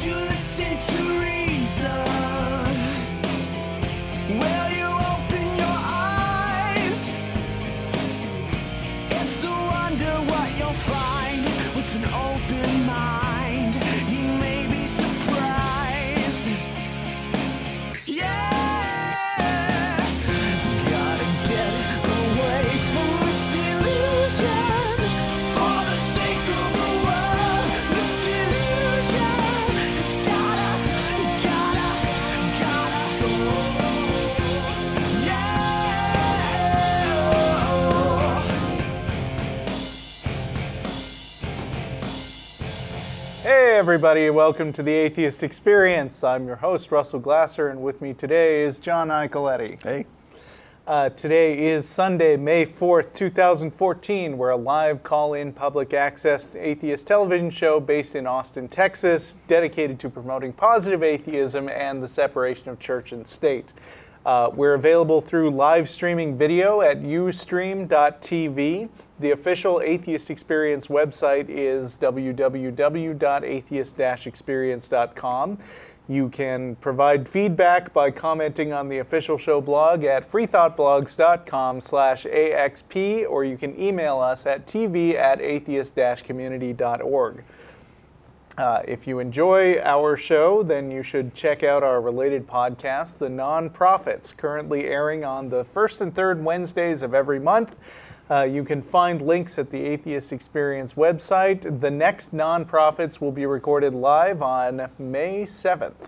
you listen to reason? Will you open your eyes? It's a wonder what you'll find with an open mind. You may be surprised. Yeah, gotta get away from this illusion for the sake of the world. This delusion, it's gotta go. Yeah. Hey everybody, welcome to the Atheist Experience. I'm your host, Russell Glasser, and with me today is John Nicoletti. Hey. Today is Sunday, May 4th, 2014. We're a live call-in public access atheist television show based in Austin, Texas, dedicated to promoting positive atheism and the separation of church and state. We're available through live streaming video at ustream.tv. The official Atheist Experience website is www.atheist-experience.com. You can provide feedback by commenting on the official show blog at freethoughtblogs.com/AXP, or you can email us at tv@atheist-community.org. If you enjoy our show, then you should check out our related podcast, The Non-Prophets, currently airing on the first and third Wednesdays of every month. You can find links at the Atheist Experience website. The next Non-Prophets will be recorded live on May 7th.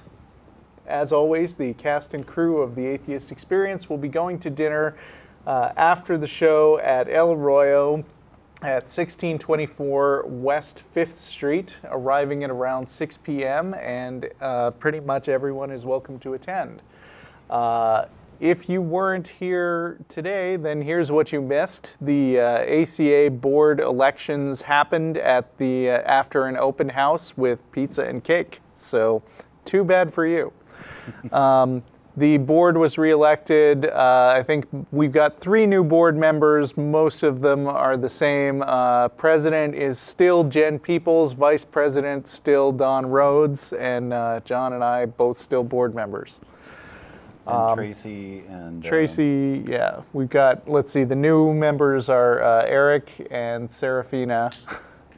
As always, the cast and crew of the Atheist Experience will be going to dinner after the show at El Arroyo at 1624 West 5th Street, arriving at around 6 p.m., and pretty much everyone is welcome to attend. If you weren't here today, then here's what you missed. The ACA board elections happened at the after an open house with pizza and cake, so too bad for you. The board was reelected. I think we've got 3 new board members. Most of them are the same. President is still Jen Peoples, Vice President still Don Rhodes, and John and I both still board members. And Tracy and... Tracy, yeah. We've got, let's see, the new members are Eric and Serafina.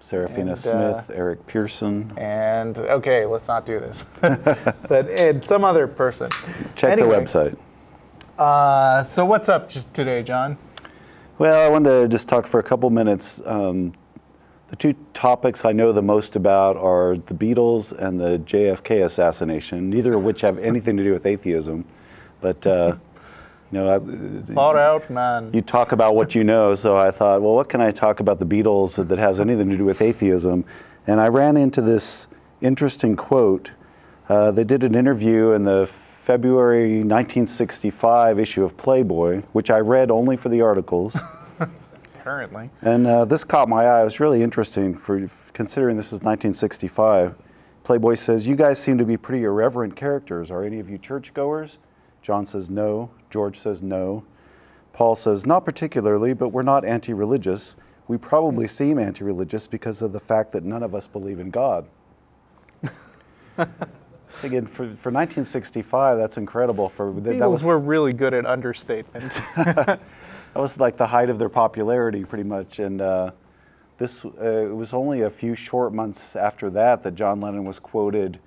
Serafina Smith, Eric Pearson. And, okay, let's not do this. But Ed, some other person. Check the website. So what's up today, John? Well, I wanted to just talk for a couple minutes. The 2 topics I know the most about are the Beatles and the JFK assassination, neither of which have anything to do with atheism. But, you know, Thought out, man. You talk about what you know, so I thought, well, what can I talk about the Beatles that has anything to do with atheism? And I ran into this interesting quote. They did an interview in the February 1965 issue of Playboy, which I read only for the articles. Apparently. And this caught my eye. It was really interesting, for considering this is 1965. Playboy says, "You guys seem to be pretty irreverent characters. Are any of you churchgoers?" John says no. George says no. Paul says, "Not particularly, but we're not anti-religious. We probably seem anti-religious because of the fact that none of us believe in God." Again, for 1965, that's incredible. Beatles were really good at understatement. That was like the height of their popularity, pretty much. And it was only a few short months after that John Lennon was quoted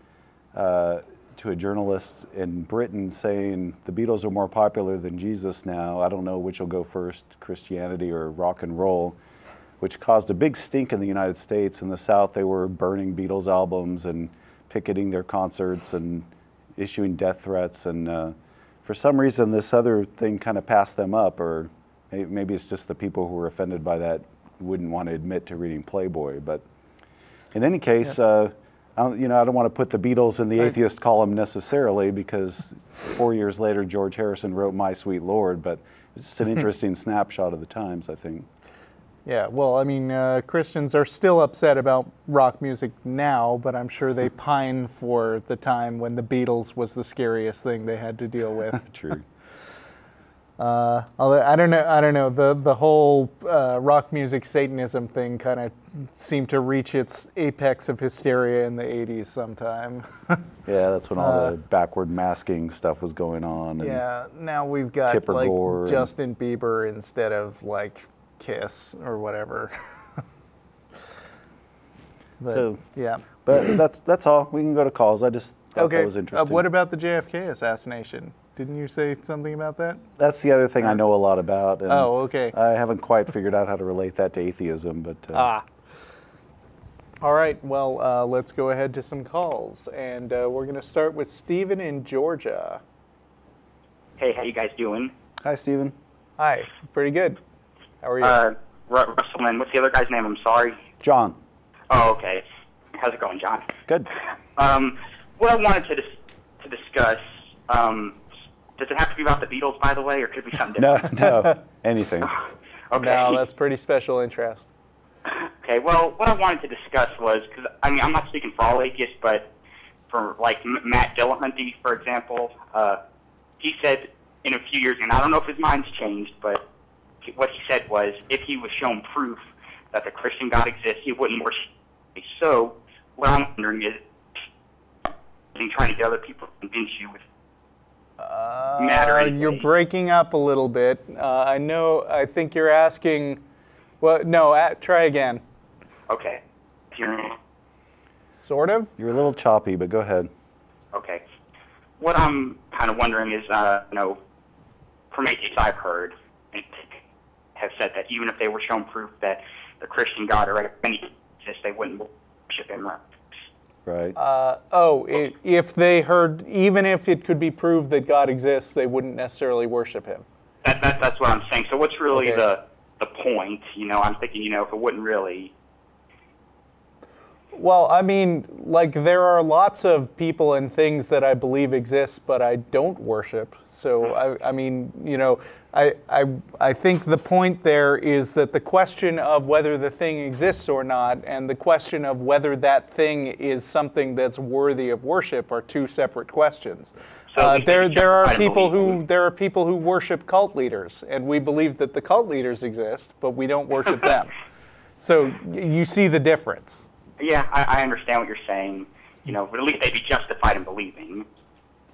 to a journalist in Britain saying, "The Beatles are more popular than Jesus now. I don't know which will go first, Christianity or rock and roll," which caused a big stink in the United States. In the South, they were burning Beatles albums and picketing their concerts and issuing death threats. And for some reason, this other thing kind of passed them up, or maybe it's just the people who were offended by that wouldn't want to admit to reading Playboy. But in any case, I don't want to put the Beatles in the atheist column necessarily, because 4 years later, George Harrison wrote My Sweet Lord, but it's just an interesting snapshot of the times, I think. Yeah, well, I mean, Christians are still upset about rock music now, but I'm sure they pine for the time when the Beatles was the scariest thing they had to deal with. True. Although I don't know. The whole rock music Satanism thing kind of seemed to reach its apex of hysteria in the '80s sometime. Yeah, that's when all the backward masking stuff was going on. And Yeah, now we've got Tipper like Gore and- Justin Bieber instead of like Kiss or whatever. But So- yeah. But that's all. We can go to calls. I just thought Okay. that was interesting. What about the JFK assassination? Didn't you say something about that? That's the other thing I know a lot about. And Oh, okay. I haven't quite figured out how to relate that to atheism, but All right. Well, let's go ahead to some calls, and we're going to start with Stephen in Georgia. Hey, how you guys doing? hi, Stephen. Hi. Pretty good. How are you? Russell and what's the other guy's name? I'm sorry. John. Oh, okay. How's it going, John? Good. What I wanted to discuss, does it have to be about the Beatles, by the way, or could it be something No, different? no, anything. Okay. No, that's pretty special interest. Okay, well, what I wanted to discuss was, because, I mean, I'm not speaking for all atheists, but for, like, Matt Dillahunty, for example, he said in a few years, and I don't know if his mind's changed, but what he said was, if he was shown proof that the Christian God exists, he wouldn't worship. So, what I'm wondering is, trying to get other people to convince you with matter. You're breaking up a little bit. I think you're asking. Well, no. Try again. Okay. Sort of. You're a little choppy, but go ahead. Okay. What I'm kind of wondering is, from atheists I've heard, and have said that even if they were shown proof that the Christian God or any exists, they wouldn't worship him. Right. If they heard, even if it could be proved that God exists, they wouldn't necessarily worship him. That's what I'm saying. So what's really Okay. the point? I'm thinking, if it wouldn't really. Well, I mean, like, there are lots of people and things that I believe exist, but I don't worship. So, I mean, I think the point there is that the question of whether the thing exists or not, and the question of whether that thing is something that's worthy of worship, are two separate questions. So There are I people believe who worship cult leaders, and we believe that the cult leaders exist, but we don't worship them. So you see the difference. Yeah, I understand what you're saying. But at least they'd be justified in believing.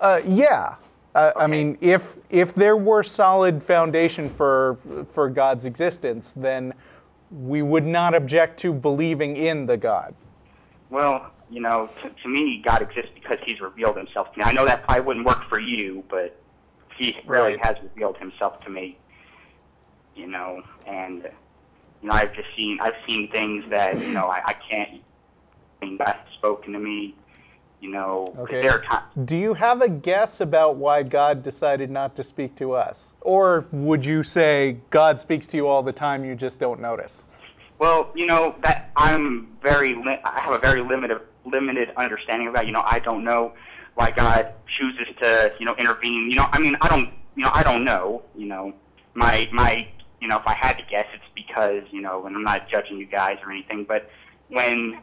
Yeah. I mean, if there were solid foundation for God's existence, then we would not object to believing in the God. Well, to me, God exists because He's revealed Himself to me. I know that probably wouldn't work for you, but He really Right. has revealed Himself to me. And I've seen things that I can't. God has spoken to me. 'cause Okay. there are times. Do you have a guess about why God decided not to speak to us? Or would you say God speaks to you all the time, you just don't notice? Well, that I have a very limited understanding of that. I don't know why God chooses to intervene. I don't know. If I had to guess, it's because and I'm not judging you guys or anything, but when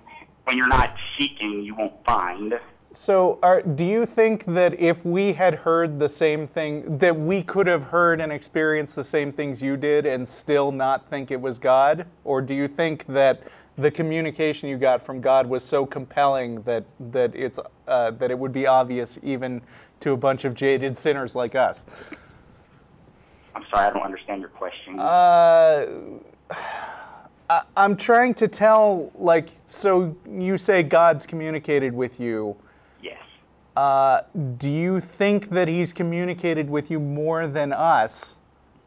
you're not seeking, you won't find. So do you think that if we had heard the same thing, that we could have heard and experienced the same things you did and still not think it was God? Or do you think that the communication you got from God was so compelling that it would be obvious even to a bunch of jaded sinners like us? I'm sorry, I don't understand your question. I'm trying to tell, so you say God's communicated with you. Yes. Do you think that He's communicated with you more than us?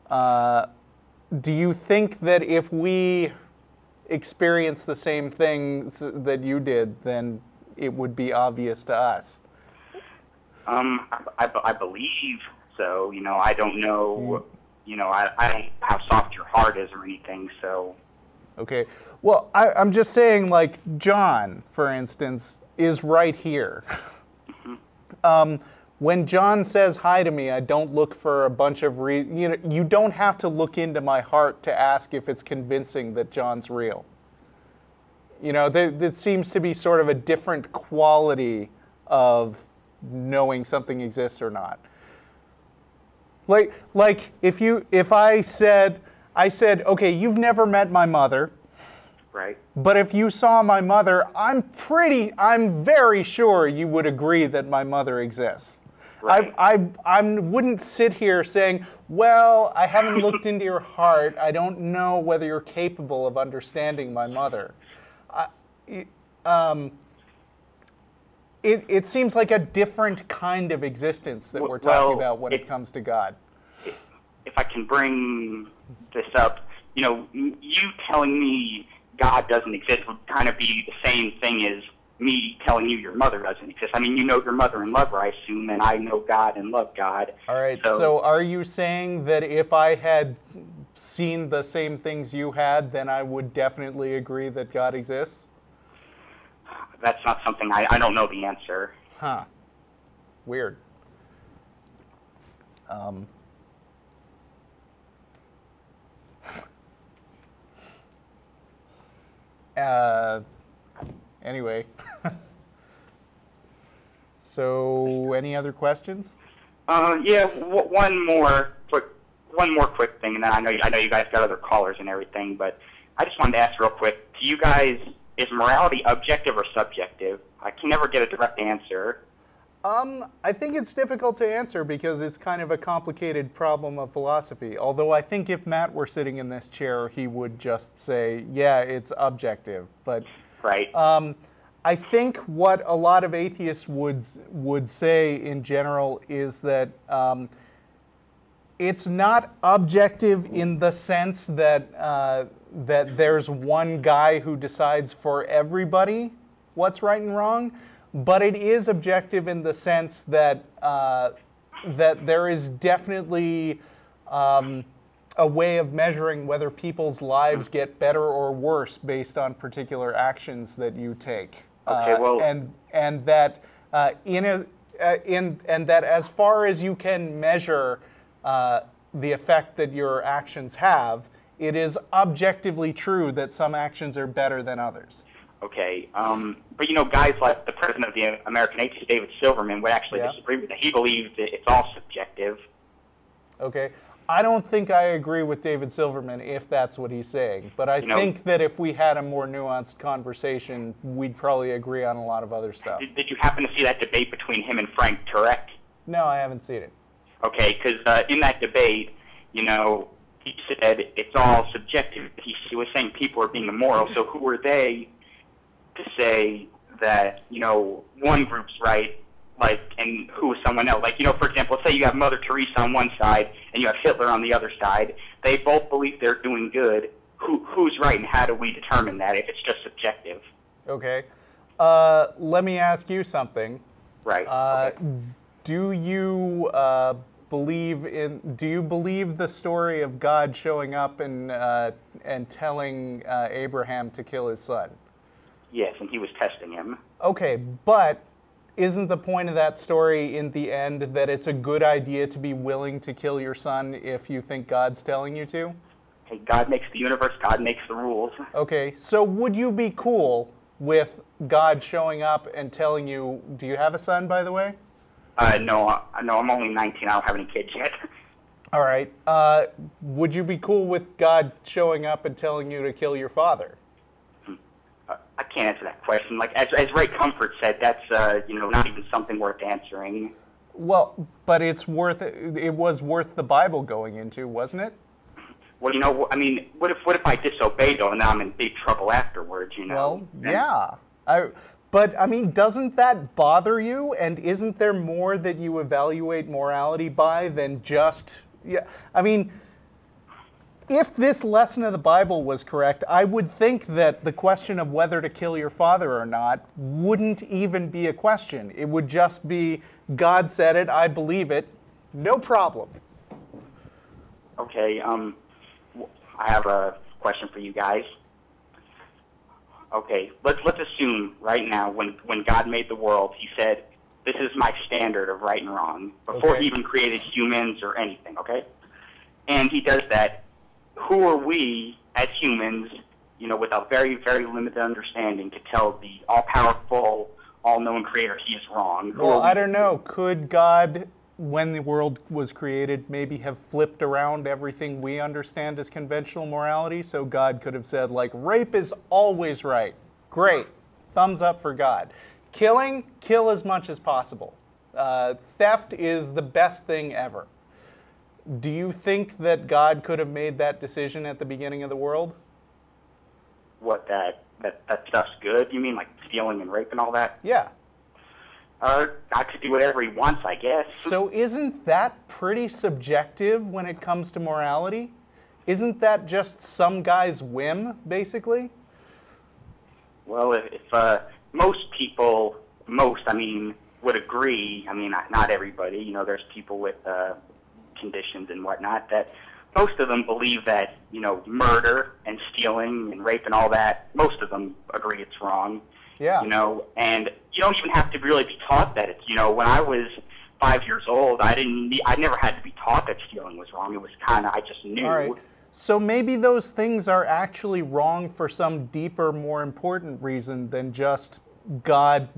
Do you think that if we experience the same things that you did, then it would be obvious to us? I believe so. I don't know. I don't know how soft your heart is or anything. So. Okay. Well, I'm just saying, like, John, for instance, is right here. When John says hi to me, I don't look for a bunch of you don't have to look into my heart to ask if it's convincing that John's real. There seems to be sort of a different quality of knowing something exists or not. Like if I said, okay, you've never met my mother, Right. but if you saw my mother, I'm very sure you would agree that my mother exists. Right. I wouldn't sit here saying, well, I haven't looked into your heart. I don't know whether you're capable of understanding my mother. It seems like a different kind of existence that we're talking about when it comes to God. If I can bring this up, you telling me God doesn't exist would kind of be the same thing as me telling you your mother doesn't exist. I mean, you know your mother and love her, I assume, and I know God and love God. All right, so are you saying that if I had seen the same things you had, then I would definitely agree that God exists? That's not something I don't know the answer. Huh. Weird. Anyway. So, any other questions? Yeah. One more quick thing, and then I know you guys got other callers and everything, but I just wanted to ask real quick: to you guys, is morality objective or subjective? I can never get a direct answer. I think it's difficult to answer because it's kind of a complicated problem of philosophy. Although I think if Matt were sitting in this chair, he would just say, yeah, it's objective. But Right. I think what a lot of atheists would say in general is that it's not objective in the sense that that there's one guy who decides for everybody what's right and wrong, but it is objective in the sense that that there is definitely a way of measuring whether people's lives get better or worse based on particular actions that you take. Okay, well, and that and that as far as you can measure the effect that your actions have, it is objectively true that some actions are better than others. Okay, but guys like the president of the American Atheists, David Silverman, would actually disagree with that. He believes that it's all subjective. Okay. I don't think I agree with David Silverman if that's what he's saying, but I think that if we had a more nuanced conversation, we'd probably agree on a lot of other stuff. Did you happen to see that debate between him and Frank Turek? No, I haven't seen it. Okay, because in that debate, he said it's all subjective. He was saying people are being immoral, so who are they to say that, one group's right, and who is someone else? For example, let's say you have Mother Teresa on one side and you have Hitler on the other side. They both believe they're doing good. Who's right, and how do we determine that if it's just subjective? Okay. Let me ask you something. Right. Okay. Do you believe the story of God showing up and telling Abraham to kill his son? Yes, and he was testing him. Okay, but isn't the point of that story in the end that it's a good idea to be willing to kill your son if you think God's telling you to? Hey, God makes the universe, God makes the rules. Okay, so would you be cool with God showing up and telling you, do you have a son, by the way? No, I'm only 19, I don't have any kids yet. All right, would you be cool with God showing up and telling you to kill your father? I can't answer that question. As Ray Comfort said, that's not even something worth answering. Well, but it was worth the Bible going into, wasn't it? Well, what if I disobey though, and now I'm in big trouble afterwards? Well, yeah. But doesn't that bother you? And isn't there more that you evaluate morality by than just? Yeah. If this lesson of the Bible was correct, I would think that the question of whether to kill your father or not wouldn't even be a question. It would just be, God said it, I believe it, no problem. Okay, I have a question for you guys. Okay, let's assume right now when God made the world, he said, this is my standard of right and wrong, before he even created humans or anything, okay? And he does that. Who are we as humans, with a very, very limited understanding to tell the all-powerful, all-knowing creator he is wrong? Well, I don't know. Could God when the world was created, maybe have flipped around everything we understand as conventional morality. So God could have said, like, rape is always right. Great. Thumbs up for God. Killing, kill as much as possible. Theft is the best thing ever. Do you think that God could have made that decision at the beginning of the world? What, that stuff's good? You mean like stealing and rape and all that? Yeah. God could do whatever he wants, I guess. So isn't that pretty subjective when it comes to morality? Isn't that just some guy's whim, basically? Well, if most people, I mean, would agree, I mean, not everybody, you know, there's people with conditions and whatnot, that most of them believe that, you know, murder and stealing and rape and all that, most of them agree it's wrong. Yeah. You know, and you don't even have to really be taught that it's, you know, when I was 5 years old, I never had to be taught that stealing was wrong. It was kind of, I just knew. All right. So maybe those things are actually wrong for some deeper, more important reason than just God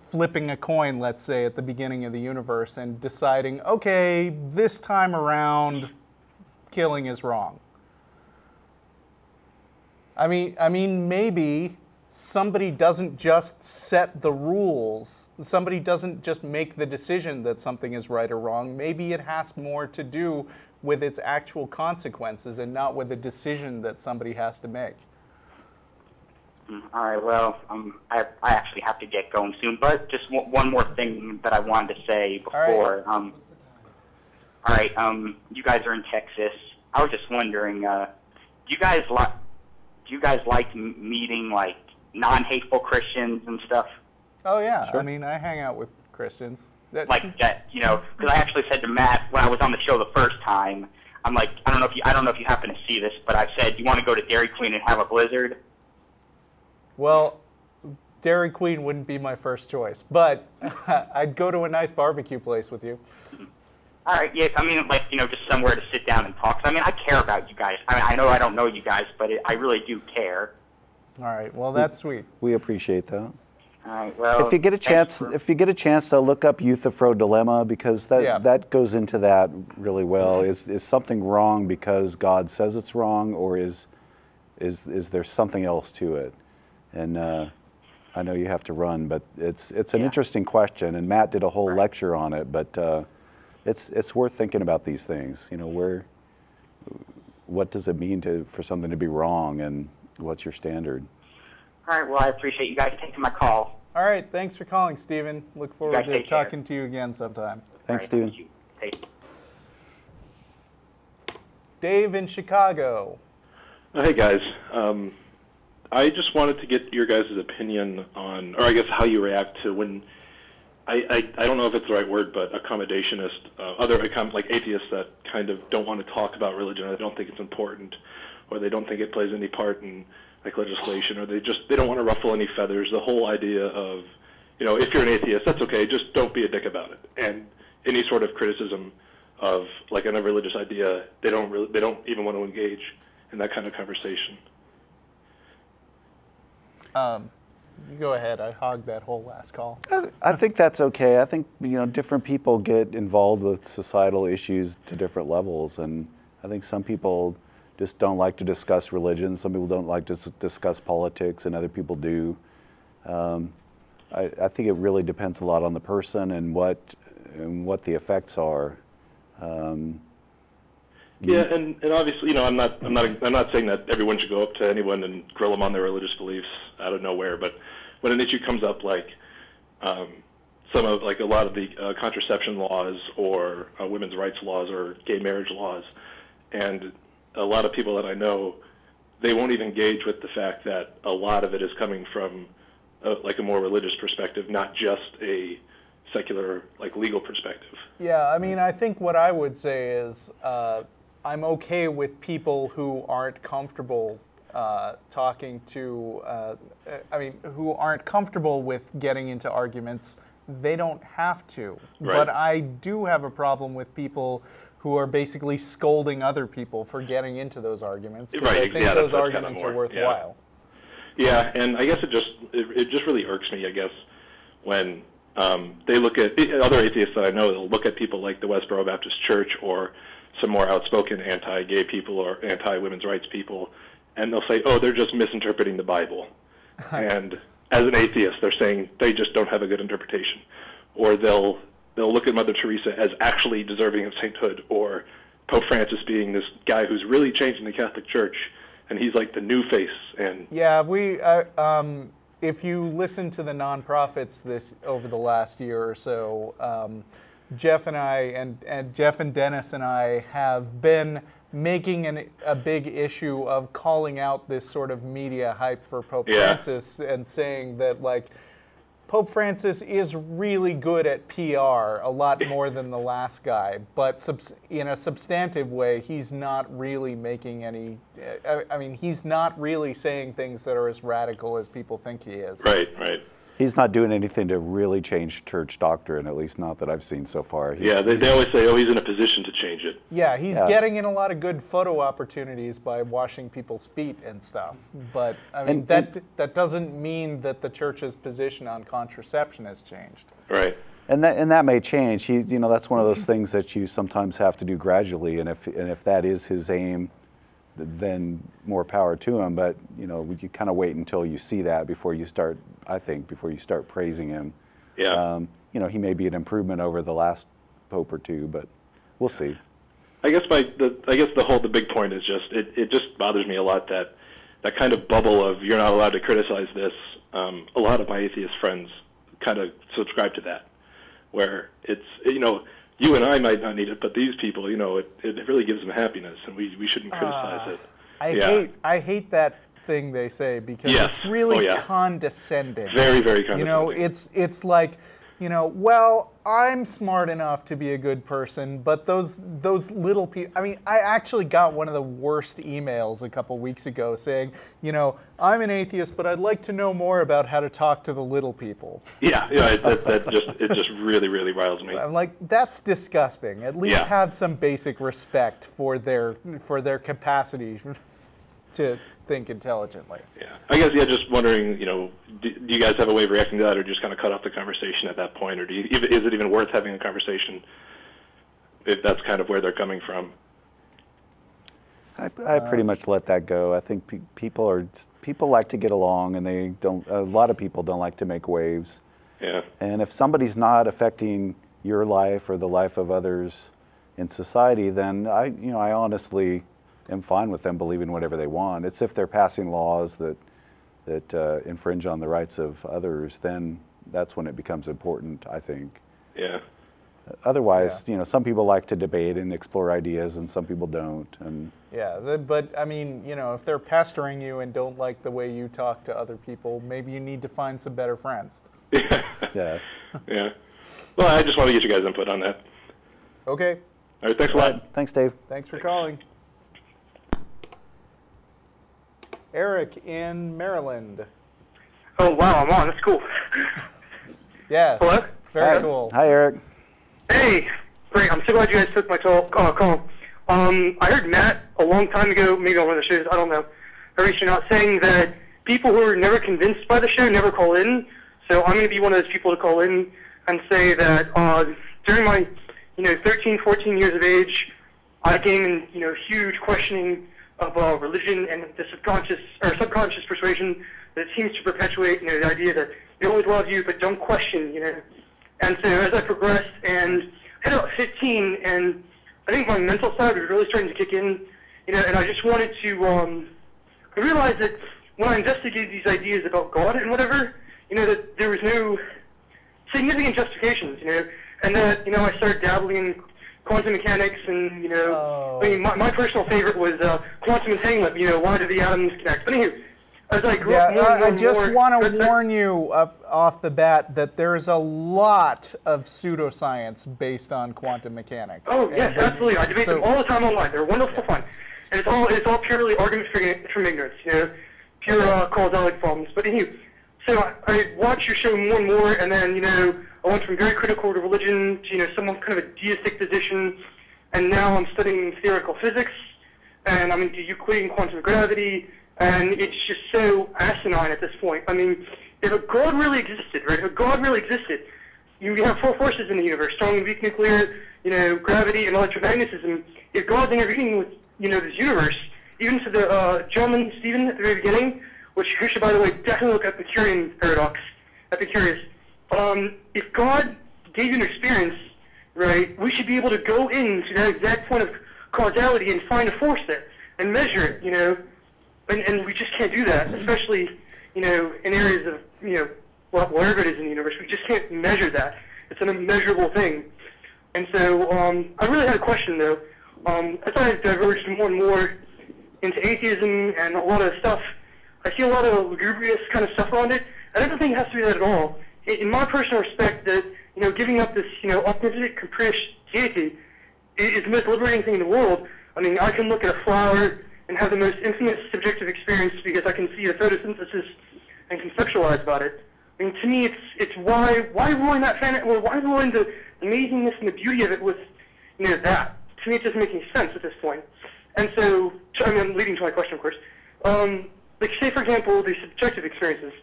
flipping a coin, let's say, at the beginning of the universe and deciding, okay, this time around, killing is wrong. I mean, maybe somebody doesn't just set the rules. Somebody doesn't just make the decision that something is right or wrong. Maybe it has more to do with its actual consequences and not with a decision that somebody has to make. All right, well, I actually have to get going soon, but just one more thing that I wanted to say before. All right, you guys are in Texas. I was just wondering, do you guys like meeting like non-hateful Christians and stuff? Oh yeah, Sure. I mean, I hang out with Christians. Like that, you know, because I actually said to Matt when I was on the show the first time, I'm like, I don't know if you happen to see this, but I said, you want to go to Dairy Queen and have a blizzard? Well, Dairy Queen wouldn't be my first choice, but I'd go to a nice barbecue place with you. All right, yes, I mean, like, you know, just somewhere to sit down and talk. I mean, I care about you guys. I mean, I know I don't know you guys, but I really do care. All right, well, that's sweet. We appreciate that. All right, well, If you get a chance to look up Euthyphro dilemma, because that goes into that really well. Is something wrong because God says it's wrong, or is there something else to it? And I know you have to run, but it's an interesting question. And Matt did a whole lecture on it, but it's worth thinking about these things. You know, what does it mean for something to be wrong, and what's your standard? All right, well, I appreciate you guys taking my call. All right, thanks for calling, Stephen. Look forward to take care. talking to you again sometime. Thanks, All right, Stephen. thank you. Dave in Chicago. Hey guys, I just wanted to get your guys' opinion on, or I guess how you react to when, I don't know if it's the right word, but accommodationist, like atheists that kind of don't want to talk about religion, or they don't think it's important, or they don't think it plays any part in like legislation, or they don't want to ruffle any feathers. The whole idea of, you know, if you're an atheist, that's okay, just don't be a dick about it. And any sort of criticism of like a religious idea, they don't even want to engage in that kind of conversation. You go ahead. I hogged that whole last call. I think that's okay. I think, you know, different people get involved with societal issues to different levels, and I think some people just don't like to discuss religion. Some people don't like to discuss politics, and other people do. I think it really depends a lot on the person and what the effects are. Yeah, and obviously, you know, I'm not saying that everyone should go up to anyone and grill them on their religious beliefs out of nowhere. But when an issue comes up, like a lot of the contraception laws, or women's rights laws, or gay marriage laws, and a lot of people that I know, they won't even engage with the fact that a lot of it is coming from like a more religious perspective, not just a secular, like legal perspective. Yeah, I mean, I think what I would say is I'm okay with people who aren't comfortable talking to, who aren't comfortable with getting into arguments. They don't have to. Right. But I do have a problem with people who are basically scolding other people for getting into those arguments. Right, I think those arguments are worthwhile. Yeah, and I guess it just really irks me, I guess, when They look at other atheists that I know. They'll look at people like the Westboro Baptist Church or some more outspoken anti-gay people or anti-women's rights people, and they'll say, "Oh, they're just misinterpreting the Bible." And as an atheist, they're saying they just don't have a good interpretation. Or they'll look at Mother Teresa as actually deserving of sainthood, or Pope Francis being this guy who's really changing the Catholic Church, and he's like the new face. And yeah, if you listen to the nonprofits over the last year or so, Jeff and I and Jeff and Dennis and I have been making a big issue of calling out this sort of media hype for Pope Francis and saying that, like, Pope Francis is really good at PR, a lot more than the last guy, but in a substantive way, he's not really making any, I mean, he's not really saying things that are as radical as people think he is. Right. He's not doing anything to really change church doctrine, at least not that I've seen so far. They always say, oh, he's in a position to change it. Yeah, he's getting in a lot of good photo opportunities by washing people's feet and stuff. But I mean, that doesn't mean that the church's position on contraception has changed. Right. And that may change. That's one of those things that you sometimes have to do gradually. And if that is his aim, then more power to him. But you kind of wait until you see that before you start. I think before you start praising him. Yeah. He may be an improvement over the last pope or two, but we'll see. I guess the big point is just it just bothers me a lot that kind of bubble of you're not allowed to criticize this. A lot of my atheist friends kind of subscribe to that, where it's you and I might not need it, but these people, it really gives them happiness, and we shouldn't criticize it. I hate that thing they say because it's really condescending. Very, very condescending. It's like, well, I'm smart enough to be a good person, but those little people. I mean, I actually got one of the worst emails a couple weeks ago saying, I'm an atheist, but I'd like to know more about how to talk to the little people. It just really, really riles me. I'm like, that's disgusting. At least have some basic respect for their capacity to think intelligently. Yeah, I guess just wondering, do you guys have a way of reacting to that, or just kind of cut off the conversation at that point, or is it even worth having a conversation if that's kind of where they're coming from? I pretty much let that go. I think people like to get along, and a lot of people don't like to make waves. Yeah. And if somebody's not affecting your life or the life of others in society, then I honestly am fine with them believing whatever they want. It's if they're passing laws that infringe on the rights of others, then that's when it becomes important, I think. Yeah. Otherwise, some people like to debate and explore ideas, and some people don't. And but I mean, if they're pestering you and don't like the way you talk to other people, maybe you need to find some better friends. Yeah. Yeah. Well, I just want to get you guys' input on that. Okay. All right. Thanks a lot. Thanks, Dave. Thanks for calling. Eric in Maryland. Oh, wow, I'm on. That's cool. Yes. Hello? Very cool. Hi, Eric. Hey. Great. I'm so glad you guys took my call. I heard Matt a long time ago, maybe on one of the shows, I don't know, reaching out saying that people who are never convinced by the show never call in. So I'm going to be one of those people to call in and say that during my, 13, 14 years of age, I gained in, huge questioning of religion and the subconscious persuasion that seems to perpetuate, the idea that they always love you but don't question, And so as I progressed and hit about 15, and I think my mental side was really starting to kick in, and I just wanted to, I realized that when I investigated these ideas about God and whatever, that there was no significant justifications, and that, I started dabbling in quantum mechanics, and I mean, my personal favorite was quantum entanglement. Why do the atoms connect? But anyway, as I grew up more and more, I just want to warn you off the bat that there is a lot of pseudoscience based on quantum mechanics. Oh yes, absolutely. I debate them all the time online. They're wonderful fun, and it's all purely arguments from ignorance. Pure causality problems. But anyway, so I watched your show more and more, and then I went from very critical to religion to, somewhat kind of a deistic position, and now I'm studying theoretical physics, and I'm into Euclidean quantum gravity, and it's just so asinine at this point. I mean, if a God really existed, right, if a God really existed, you have four forces in the universe: strong and weak nuclear, gravity and electromagnetism. If God's intervening with, this universe, even to the gentleman Stephen at the very beginning, which you should, by the way, definitely look at Epicurean paradox, Epicurus. If God gave you an experience, right, we should be able to go into that exact point of causality and find a force there and measure it, and we just can't do that, especially, in areas of, wherever it is in the universe. We just can't measure that. It's an immeasurable thing. And so I really had a question, though. As I've diverged more and more into atheism and a lot of stuff, I see a lot of lugubrious kind of stuff around it, and I don't think it has to be that at all. In my personal respect, that, giving up this, optimistic, capricious deity is the most liberating thing in the world. I mean, I can look at a flower and have the most intimate subjective experience because I can see the photosynthesis and conceptualize about it. I mean, to me, it's why ruin that fan, or why ruin the amazingness and the beauty of it with, that? To me, it doesn't make any sense at this point. And so, I'm leading to my question, of course. Like, say, for example, the subjective experiences.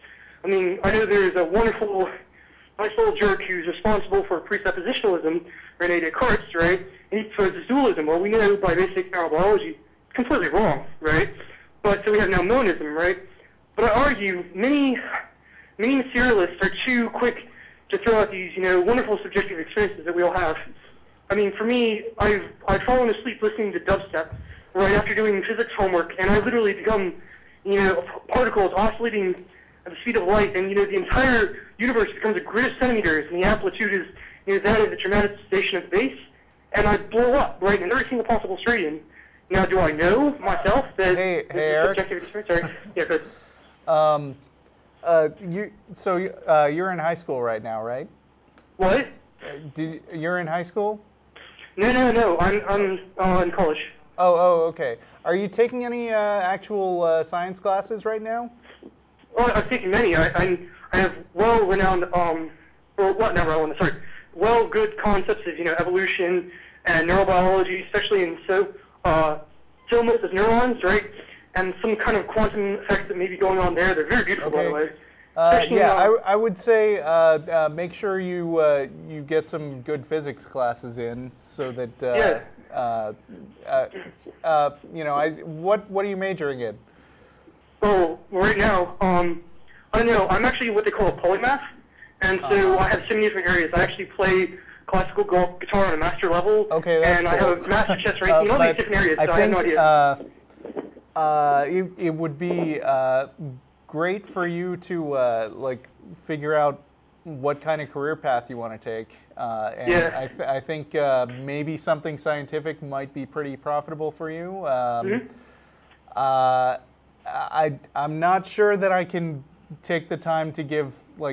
I mean, I know there's a wonderful, nice little jerk who's responsible for presuppositionalism, Rene Descartes, right? And he proposes dualism. Well, we know by basic neurobiology, it's completely wrong, right? But so we have now monism, right? But I argue many materialists are too quick to throw out these, wonderful subjective experiences that we all have. I mean, for me, I've fallen asleep listening to dubstep right after doing physics homework, and I literally become, particles oscillating at the speed of light, and, the entire universe becomes a grid of centimeters, and the amplitude is, that of the dramaticization of the base, and I blow up, right, in every single possible stadium. Now, do I know myself that Hey, this is Eric. subjective experience? Sorry. Yeah, good. You're in high school right now, right? What? You're in high school? No. I'm in college. Oh, okay. Are you taking any actual science classes right now? Well, I've taken many. I have well-renowned, good concepts of, evolution and neurobiology, especially in filaments of neurons, right? And some kind of quantum effects that may be going on there. They're very beautiful, by the way. I would say make sure you get some good physics classes in, so that what are you majoring in? Oh, right now, I don't know. I'm actually what they call a polymath, and so I have so many different areas. I actually play classical guitar on a master level, Okay, that's and cool. I have master chess racing, all these different areas. So I have no idea. It would be great for you to figure out what kind of career path you want to take. I think maybe something scientific might be pretty profitable for you. I'm not sure that I can take the time to give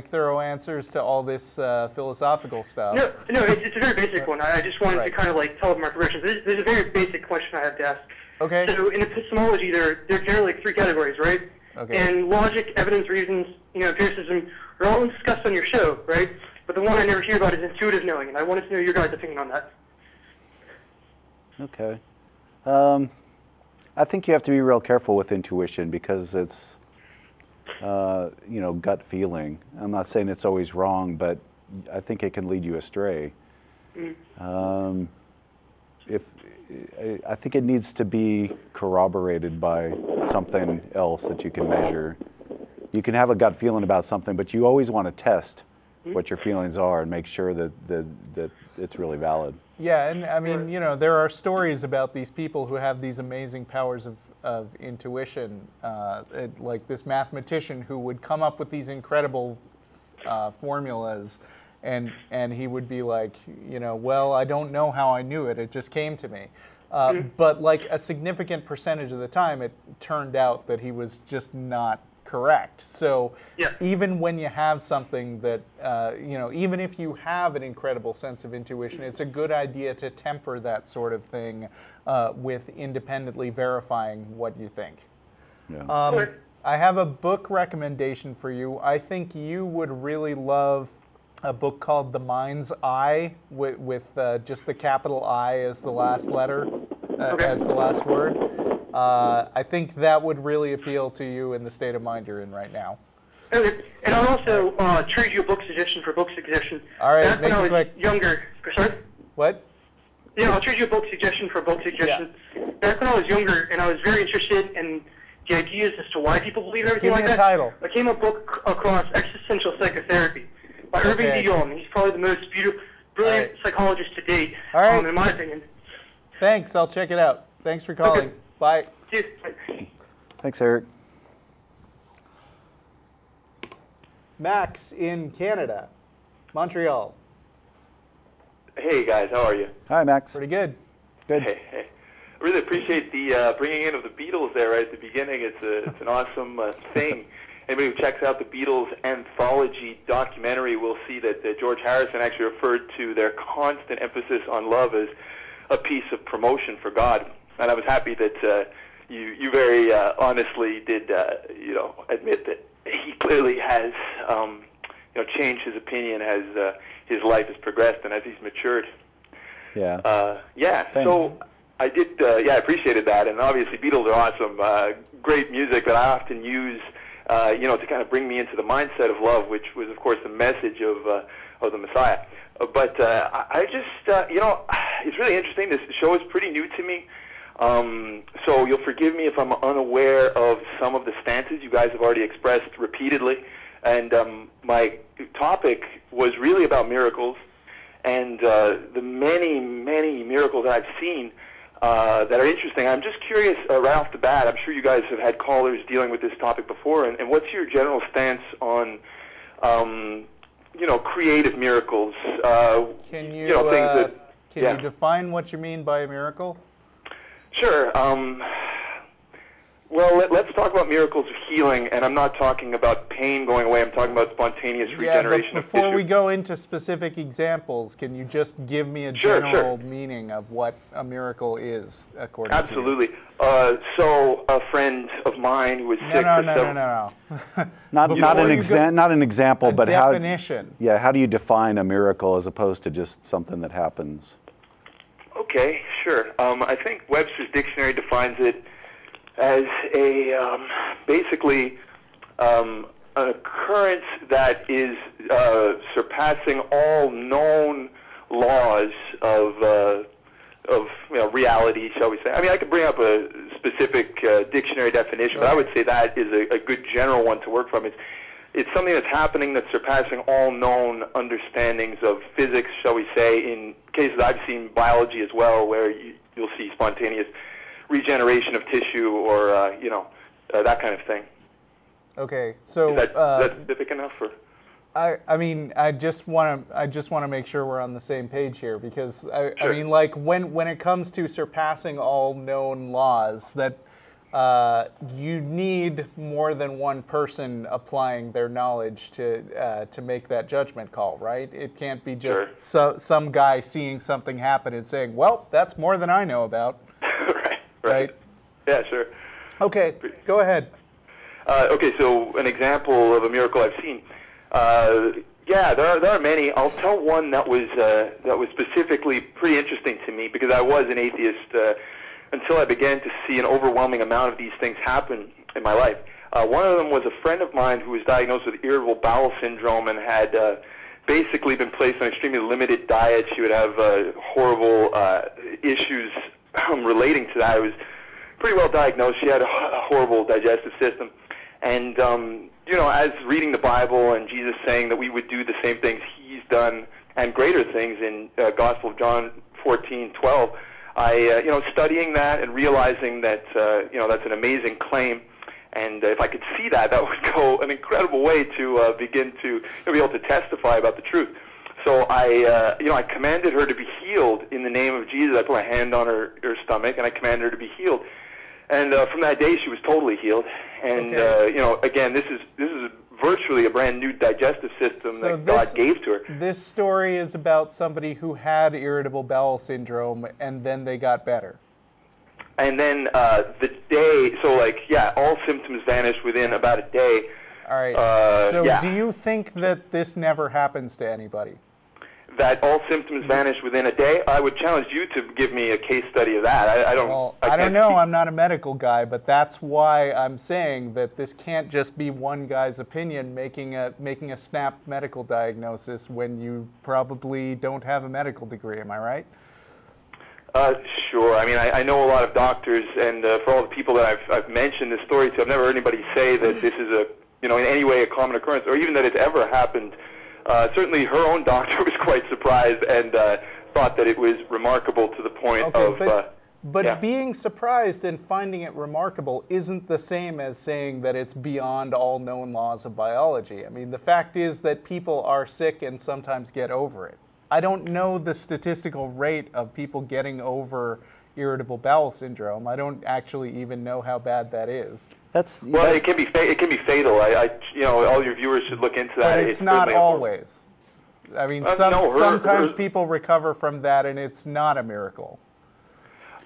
thorough answers to all this philosophical stuff. No, it's a very basic one. I just wanted to kind of tell my progression. There's a very basic question I have to ask. Okay. So in epistemology, there are generally three categories, right? Okay. And logic, evidence, reasons, empiricism are all discussed on your show, right? But the one I never hear about is intuitive knowing, and I wanted to know your guys' opinion on that. Okay. I think you have to be real careful with intuition because it's, gut feeling. I'm not saying it's always wrong, but I think it can lead you astray. I think it needs to be corroborated by something else that you can measure. You can have a gut feeling about something, but you always want to test what your feelings are and make sure that it's really valid. Yeah, and I mean, there are stories about these people who have these amazing powers of intuition, like this mathematician who would come up with these incredible formulas, and he would be like, well, I don't know how I knew it, it just came to me. But a significant percentage of the time, it turned out that he was just not correct. So even when you have something that, even if you have an incredible sense of intuition, it's a good idea to temper that sort of thing with independently verifying what you think. Yeah. I have a book recommendation for you. I think you would really love a book called The Mind's Eye, with just the capital I as the last letter, as the last word. I think that would really appeal to you in the state of mind you're in right now. Okay. And I'll also trade you a book suggestion for book suggestion. All right, Back make when I it was quick. younger. Sorry? What? Yeah, I'll trade you a book suggestion for book suggestion. Back when I was younger and I was very interested in the ideas as to why people believe everything Give like me a that, title. I came across Existential Psychotherapy by Irving Okay. D. Yalom. He's probably the most brilliant All right. psychologist to date, All right. in my opinion. Thanks. I'll check it out. Thanks for calling. Okay. Bye. Cheers. Thanks, Eric. Max in Canada, Montreal. Hey guys, how are you? Hi, Max. Pretty good. Good. Hey. I really appreciate the bringing in of the Beatles there right at the beginning. It's an awesome thing. Anybody who checks out the Beatles anthology documentary will see that George Harrison actually referred to their constant emphasis on love as a piece of promotion for God. And I was happy that you very honestly did admit that he clearly has changed his opinion as his life has progressed and as he's matured. Yeah. Thanks. So I did, I appreciated that, and obviously Beatles are awesome, great music that I often use, to kind of bring me into the mindset of love, which was, of course, the message of the Messiah. But I just, it's really interesting. This show is pretty new to me, so you'll forgive me if I'm unaware of some of the stances you guys have already expressed repeatedly, and my topic was really about miracles, and the many, many miracles that I've seen that are interesting. I'm just curious, right off the bat, I'm sure you guys have had callers dealing with this topic before, and what's your general stance on, creative miracles? Can you things that, you define what you mean by a miracle? Sure. Well, let's talk about miracles of healing, and I'm not talking about pain going away. I'm talking about spontaneous regeneration but of before tissue. we go into specific examples, can you just give me a general meaning of what a miracle is, according to you? Absolutely. So a friend of mine who was sick for several... No. Not an example, but definition. How do you define a miracle as opposed to just something that happens? Okay, sure. I think Webster's dictionary defines it as a basically an occurrence that is surpassing all known laws of reality, shall we say. I mean, I could bring up a specific dictionary definition, but I would say that is a good general one to work from. It's something that's happening that's surpassing all known understandings of physics, shall we say, in cases I've seen biology as well, where you'll see spontaneous regeneration of tissue or, that kind of thing. Okay, so... Is that specific enough? Or? I just want to make sure we're on the same page here, because I mean, like when it comes to surpassing all known laws, that you need more than one person applying their knowledge to make that judgment call, right? It can't be just some guy seeing something happen and saying, "Well, that's more than I know about." Right? Yeah, sure. Okay, go ahead. Okay, so an example of a miracle I've seen. There are many. I'll tell one that was specifically pretty interesting to me, because I was an atheist until I began to see an overwhelming amount of these things happen in my life. One of them was a friend of mine who was diagnosed with irritable bowel syndrome and had basically been placed on an extremely limited diet. She would have horrible issues relating to that. It was pretty well diagnosed. She had a horrible digestive system. And, as reading the Bible and Jesus saying that we would do the same things he's done and greater things in Gospel of John 14:12, I, studying that and realizing that, that's an amazing claim. And if I could see that, that would go an incredible way to begin to be able to testify about the truth. So I commanded her to be healed in the name of Jesus. I put my hand on her stomach, and I commanded her to be healed. And from that day, she was totally healed. And again, this is virtually a brand new digestive system that God gave to her. This story is about somebody who had irritable bowel syndrome, and then they got better. And then the day, all symptoms vanished within about a day. All right. Do you think that this never happens to anybody? that all symptoms vanish within a day. I would challenge you to give me a case study of that. I don't. Well, I I don't can't know. see- I'm not a medical guy, but that's why I'm saying that this can't just be one guy's opinion making a snap medical diagnosis when you probably don't have a medical degree. Am I right? Sure. I mean, I know a lot of doctors, and for all the people that I've mentioned this story to, I've never heard anybody say that this is in any way a common occurrence, or even that it's ever happened. Certainly, her own doctor was quite surprised and thought that it was remarkable to the point of. But yeah. being surprised and finding it remarkable isn't the same as saying that it's beyond all known laws of biology. I mean, the fact is that people are sick and sometimes get over it. I don't know the statistical rate of people getting over irritable bowel syndrome. I don't actually even know how bad that is. Well, it can be fatal. All your viewers should look into that. But it's not always. I mean, sometimes people recover from that, and it's not a miracle.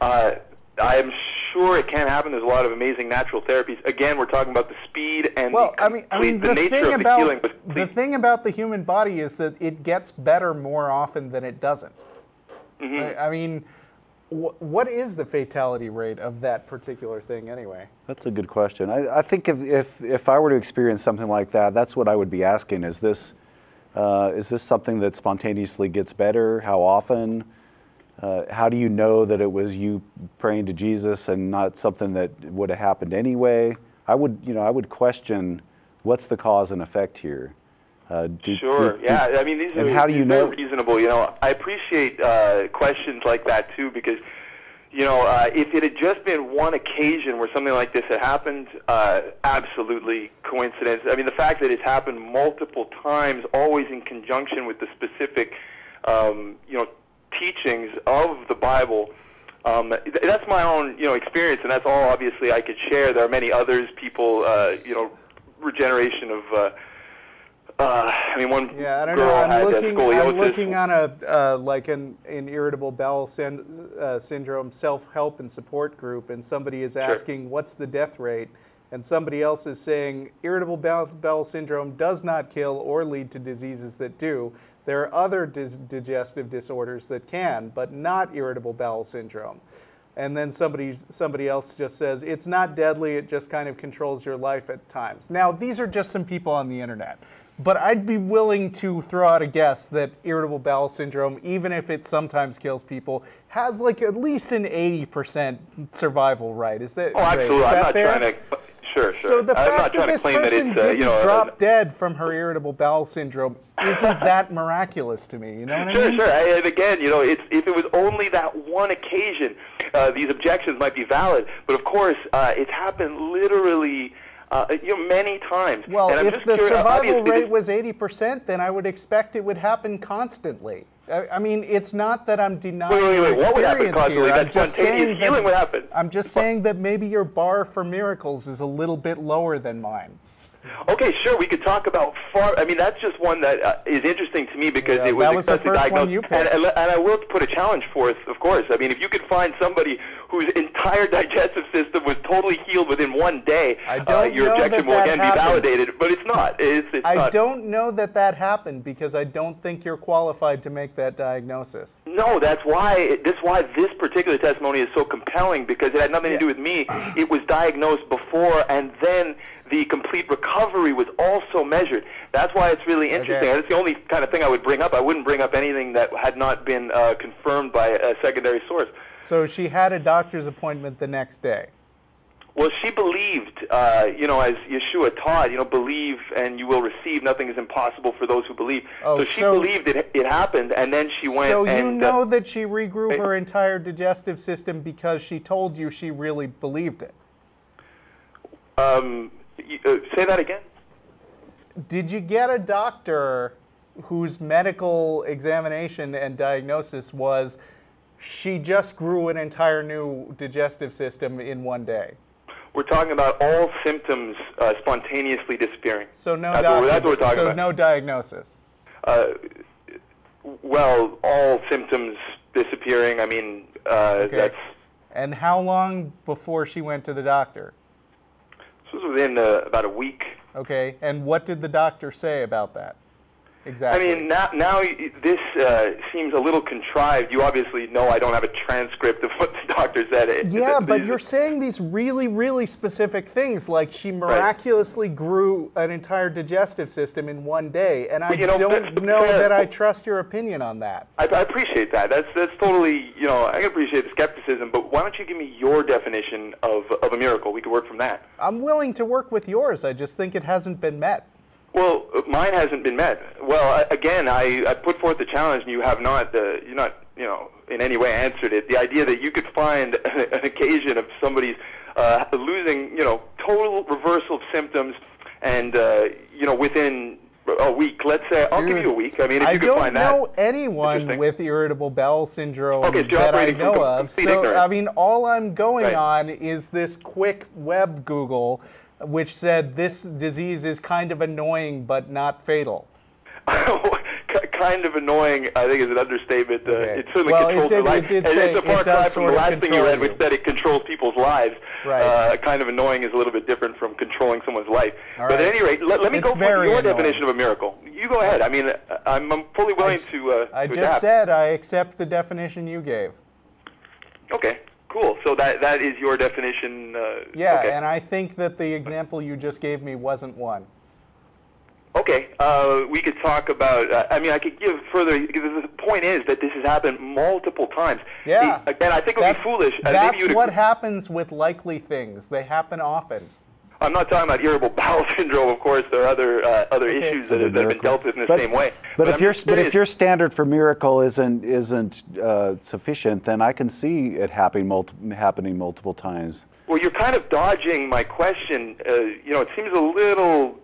I am sure it can happen. There's a lot of amazing natural therapies. Again, we're talking about the speed and the nature of the healing. The thing about the human body is that it gets better more often than it doesn't. Mm-hmm. I mean, what is the fatality rate of that particular thing anyway? That's a good question. I think if I were to experience something like that, that's what I would be asking. Is this something that spontaneously gets better? How often? How do you know that it was you praying to Jesus and not something that would have happened anyway? I would question what's the cause and effect here. I mean, these are very reasonable. I appreciate questions like that too, because if it had just been one occasion where something like this had happened, absolutely coincidence. I mean, the fact that it's happened multiple times, always in conjunction with the specific, teachings of the Bible. That's my own, experience, and that's all obviously I could share. There are many others. People, regeneration of. One I don't girl know. had scoliosis. I'm looking on an irritable bowel syndrome self-help and support group, and somebody is asking, "What's the death rate?" And somebody else is saying, "Irritable bowel syndrome does not kill or lead to diseases that do. There are other digestive disorders that can, but not irritable bowel syndrome." And then somebody else just says, "It's not deadly, it just kind of controls your life at times." Now, these are just some people on the internet. But I'd be willing to throw out a guess that irritable bowel syndrome, even if it sometimes kills people, has at least an 80% survival rate. Is that absolutely. Is I'm that not fair? trying to. Sure. So the fact that this person didn't drop dead from her irritable bowel syndrome isn't that miraculous to me. You know what I mean? Sure. And again, if it was only that one occasion, these objections might be valid. But of course, it's happened literally. Many times. Well, and if the survival rate was 80%, then I would expect it would happen constantly. I mean, it's not that I'm denying your what would happen experience constantly? here. That spontaneous healing would happen. I'm just saying that maybe your bar for miracles is a little bit lower than mine. Okay, sure. We could talk about that's just one that is interesting to me because it was the first diagnosed. One you picked. And I will put a challenge forth, of course. I mean, if you could find somebody whose entire digestive system was totally healed within one day, your objection will again be validated. But it's not. I don't know that happened because I don't think you're qualified to make that diagnosis. No, that's why this particular testimony is so compelling, because it had nothing to do with me. It was diagnosed before, and then the complete recovery was also measured. That's why it's really interesting. That's the only kind of thing I would bring up. I wouldn't bring up anything that had not been confirmed by a secondary source. So she had a doctor's appointment the next day. Well, she believed, as Yeshua taught, believe and you will receive. Nothing is impossible for those who believe. So she believed it happened, and then she went. So you know that she regrew her entire digestive system because she told you she really believed it. Say that again? Did you get a doctor whose medical examination and diagnosis was she just grew an entire new digestive system in one day? We're talking about all symptoms spontaneously disappearing. So no that's what we're talking about. No diagnosis. Well, all symptoms disappearing. I mean, that's. And how long before she went to the doctor? This was within about a week. Okay, and what did the doctor say about that? Exactly. I mean, now this seems a little contrived. You obviously know I don't have a transcript of what the doctor said. Yeah, but you're saying these really, really specific things, like she miraculously grew an entire digestive system in one day, and I don't know that I trust your opinion on that. I appreciate that. That's totally, I appreciate the skepticism, but why don't you give me your definition of a miracle? We could work from that. I'm willing to work with yours. I just think it hasn't been met. Well, mine hasn't been met. Well, again, I put forth the challenge, and you have not, you're not, in any way answered it. The idea that you could find an occasion of somebody's losing, total reversal of symptoms, and within a week, let's say, I'll give you a week. I mean, if you could find that. I don't know anyone with irritable bowel syndrome so that I know of. So, ignorance. I mean, all I'm going on is this quick web Google, which said this disease is kind of annoying but not fatal. Kind of annoying, I think, is an understatement. Okay. It certainly controls their life. It did say it's a far it does cry from the last thing you read, which you. said it controls people's lives. Right. Kind of annoying is a little bit different from controlling someone's life. All but right. at any rate, let me It's go for very your annoying. definition of a miracle. You go ahead. I mean, I'm fully willing to I to just adapt. said I accept the definition you gave. Okay, cool. So that is your definition. Yeah, okay. and I think that the example you just gave me wasn't one. Okay, we could talk about, I could give further, because the point is that this has happened multiple times. Yeah. Again, I think it would be foolish. That's what happens with likely things. They happen often. I'm not talking about irritable bowel syndrome, of course. There are other issues that have been dealt with in the same way. But if your standard for miracle isn't sufficient, then I can see it happening multiple times. Well, you're kind of dodging my question. It seems a little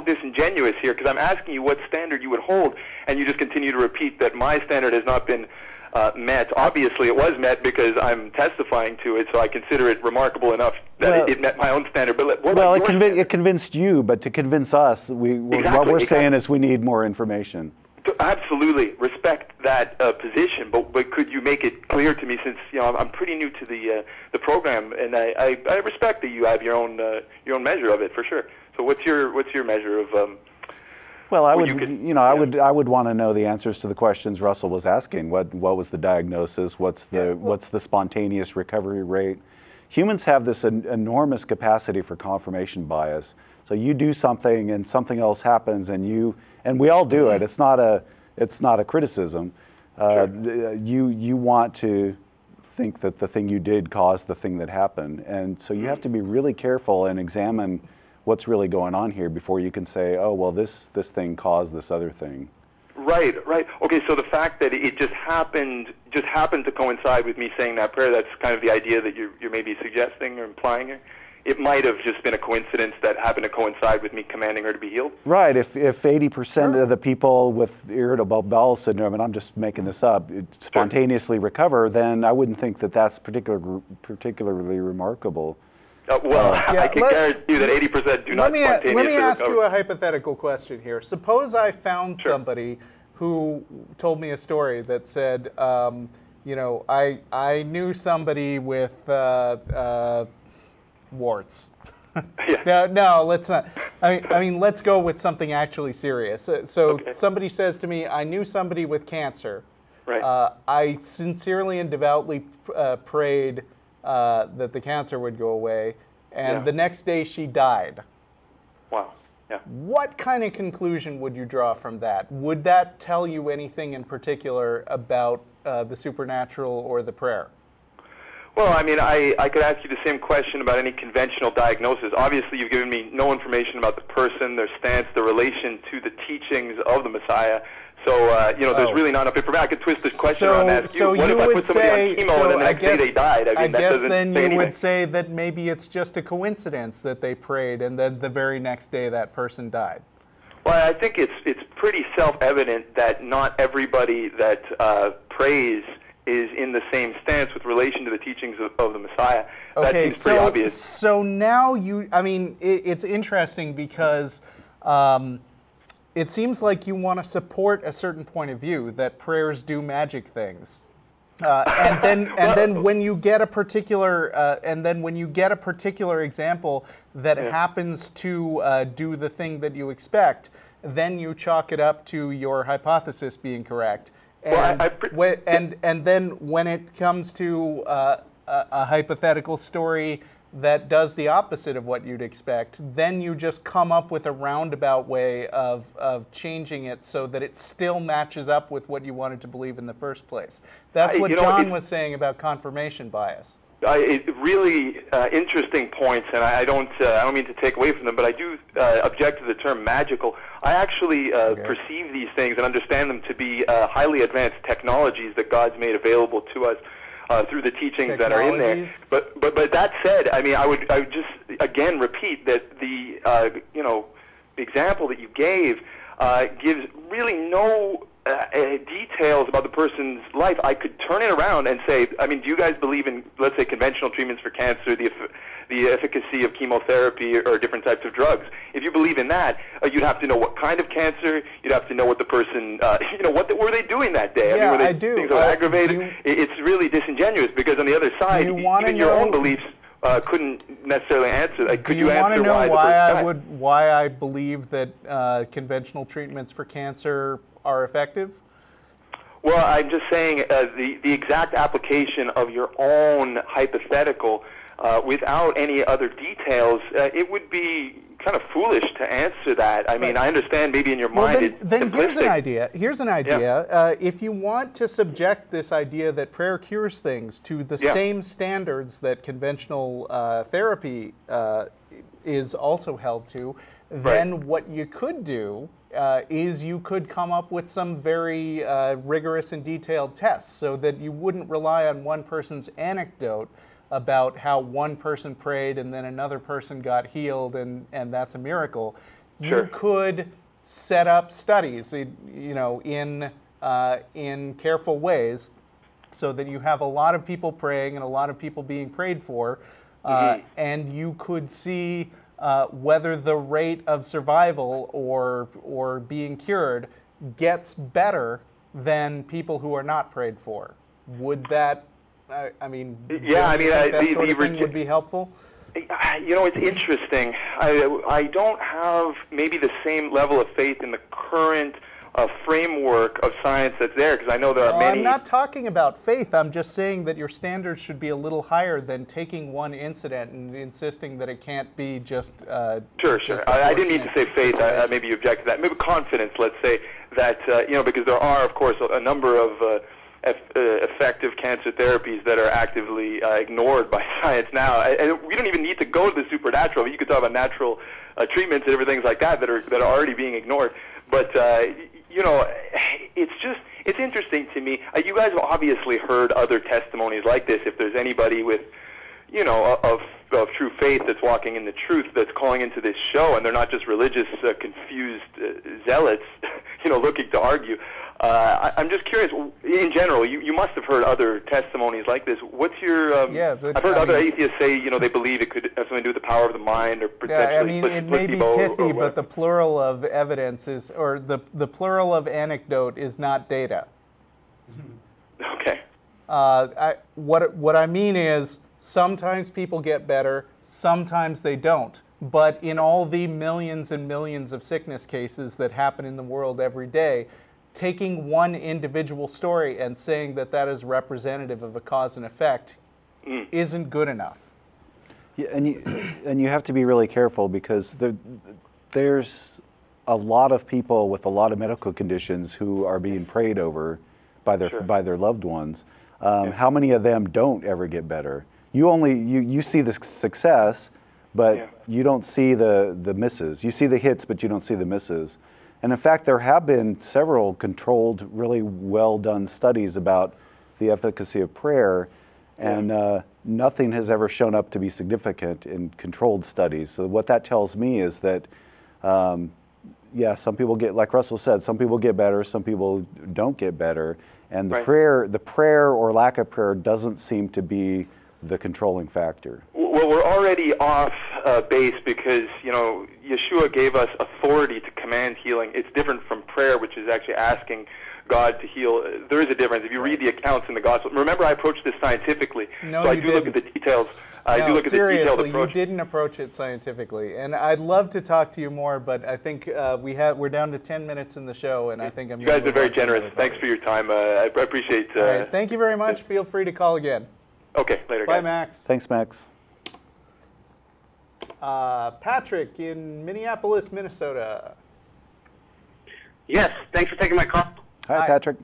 disingenuous here, because I'm asking you what standard you would hold, and you just continue to repeat that my standard has not been met. Obviously, it was met because I'm testifying to it, so I consider it remarkable enough that it met my own standard. But it convinced you, but to convince us, what we're saying is we need more information. Absolutely respect that position, but could you make it clear to me, since I'm pretty new to the program, and I respect that you have your own measure of it for sure. So what's your measure of? Well, I would want to know the answers to the questions Russell was asking. What was the diagnosis? What's the spontaneous recovery rate? Humans have this enormous capacity for confirmation bias. So you do something and something else happens, and we all do it. It's not a criticism. Sure. You want to think that the thing you did caused the thing that happened, and so you have to be really careful and examine what's really going on here before you can say, oh, well, this thing caused this other thing. Right. Okay, so the fact that it just happened to coincide with me saying that prayer, that's kind of the idea that you're maybe suggesting or implying here. It might have just been a coincidence that happened to coincide with me commanding her to be healed. Right. If 80% of the people with irritable bowel syndrome, and I'm just making this up, spontaneously recover, then I wouldn't think that that's particularly remarkable. I can guarantee you that 80% do not spontaneously recover. Let me ask you a hypothetical question here. Suppose I found somebody who told me a story that said, I knew somebody with warts. No, let's not. I mean, let's go with something actually serious. So somebody says to me, I knew somebody with cancer. Right. I sincerely and devoutly prayed that the cancer would go away, and the next day she died. Wow. Yeah. What kind of conclusion would you draw from that? Would that tell you anything in particular about the supernatural or the prayer? Well, I mean, I could ask you the same question about any conventional diagnosis. Obviously, you've given me no information about the person, their stance, their relation to the teachings of the Messiah. So, there's really not enough information. I could twist this question around and ask you, what if I put somebody on chemo and then the next day they died? I guess then you would say that maybe it's just a coincidence that they prayed and then the very next day that person died. Well, I think it's pretty self-evident that not everybody that prays is in the same stance with relation to the teachings of the Messiah. That seems pretty obvious. So now it's interesting because it seems like you want to support a certain point of view that prayers do magic things, and then when you get a particular example that happens to do the thing that you expect, then you chalk it up to your hypothesis being correct. Well, And, and then when it comes to a hypothetical story that does the opposite of what you'd expect, then you just come up with a roundabout way of changing it so that it still matches up with what you wanted to believe in the first place. That's what John was saying about confirmation bias. Really interesting points, and I don't mean to take away from them, but I do object to the term magical. I actually perceive these things and understand them to be highly advanced technologies that God's made available to us through the teachings that are in there. But that said, I mean, I would just again repeat that the example that you gave gives really no details about the person's life. I could turn it around and say, I mean, do you guys believe in, let's say, conventional treatments for cancer, the efficacy of chemotherapy or different types of drugs? If you believe in that, you'd have to know what kind of cancer. You'd have to know what the person, what were they doing that day? Yeah, I mean, were they I do. being so aggravated? It's really disingenuous because on the other side, even your own beliefs couldn't necessarily answer. Could you answer why I believe that conventional treatments for cancer are effective? Well, I'm just saying the exact application of your own hypothetical without any other details, it would be kind of foolish to answer that. I mean, I understand maybe in your mind it's then simplistic. here's an idea. Yeah. If you want to subject this idea that prayer cures things to the same standards that conventional therapy is also held to, then what you could do is you could come up with some very rigorous and detailed tests so that you wouldn't rely on one person's anecdote about how one person prayed and then another person got healed and that's a miracle. You could set up studies, in careful ways so that you have a lot of people praying and a lot of people being prayed for, and you could see whether the rate of survival or being cured gets better than people who are not prayed for. Would that, I mean, that sort of thing would be helpful? It's interesting. I don't have maybe the same level of faith in the current framework of science that's there, because I know there are many... I'm not talking about faith. I'm just saying that your standards should be a little higher than taking one incident and insisting that it can't be just... Sure. I didn't mean to say faith. Maybe you object to that. Maybe confidence, let's say, that, because there are, of course, a number of effective cancer therapies that are actively ignored by science now. And we don't even need to go to the supernatural. You could talk about natural treatments and everything like that are already being ignored. But, it's interesting to me. You guys have obviously heard other testimonies like this. If there's anybody with, of true faith that's walking in the truth that's calling into this show, and they're not just religious, confused zealots, looking to argue. I'm just curious, in general, you must have heard other testimonies like this. What's your... I've heard other atheists say, they believe it could have something to do with the power of the mind or potentially it may be pithy, but the plural of evidence is, or the plural of anecdote is not data. Okay. What I mean is, sometimes people get better, sometimes they don't. But in all the millions and millions of sickness cases that happen in the world every day, taking one individual story and saying that that is representative of a cause and effect isn't good enough. Yeah, and you have to be really careful, because there's a lot of people with a lot of medical conditions who are being prayed over by their loved ones. How many of them don't ever get better? You see the success, but you don't see the misses. You see the hits, but you don't see the misses. And in fact, there have been several controlled, really well done studies about the efficacy of prayer, and nothing has ever shown up to be significant in controlled studies. So what that tells me is that, some people get, like Russell said, some people get better, some people don't get better, and the prayer or lack of prayer doesn't seem to be the controlling factor. Well, we're already off base because, Yeshua gave us authority to command healing. It's different from prayer, which is actually asking God to heal. There is a difference. If you read the accounts in the gospel, remember I approached this scientifically, No, so I you do look at the didn't. details. I do look at the detailed seriously, approach. you didn't approach it scientifically, and I'd love to talk to you more, but I think we're down to 10 minutes in the show, and I think I'm. You guys have been very generous. Thanks for your time. I appreciate. All right, thank you very much. Feel free to call again. Okay, later, Bye, guys. Max. Thanks, Max. Patrick in Minneapolis, Minnesota. Yes, thanks for taking my call. Hi, Patrick.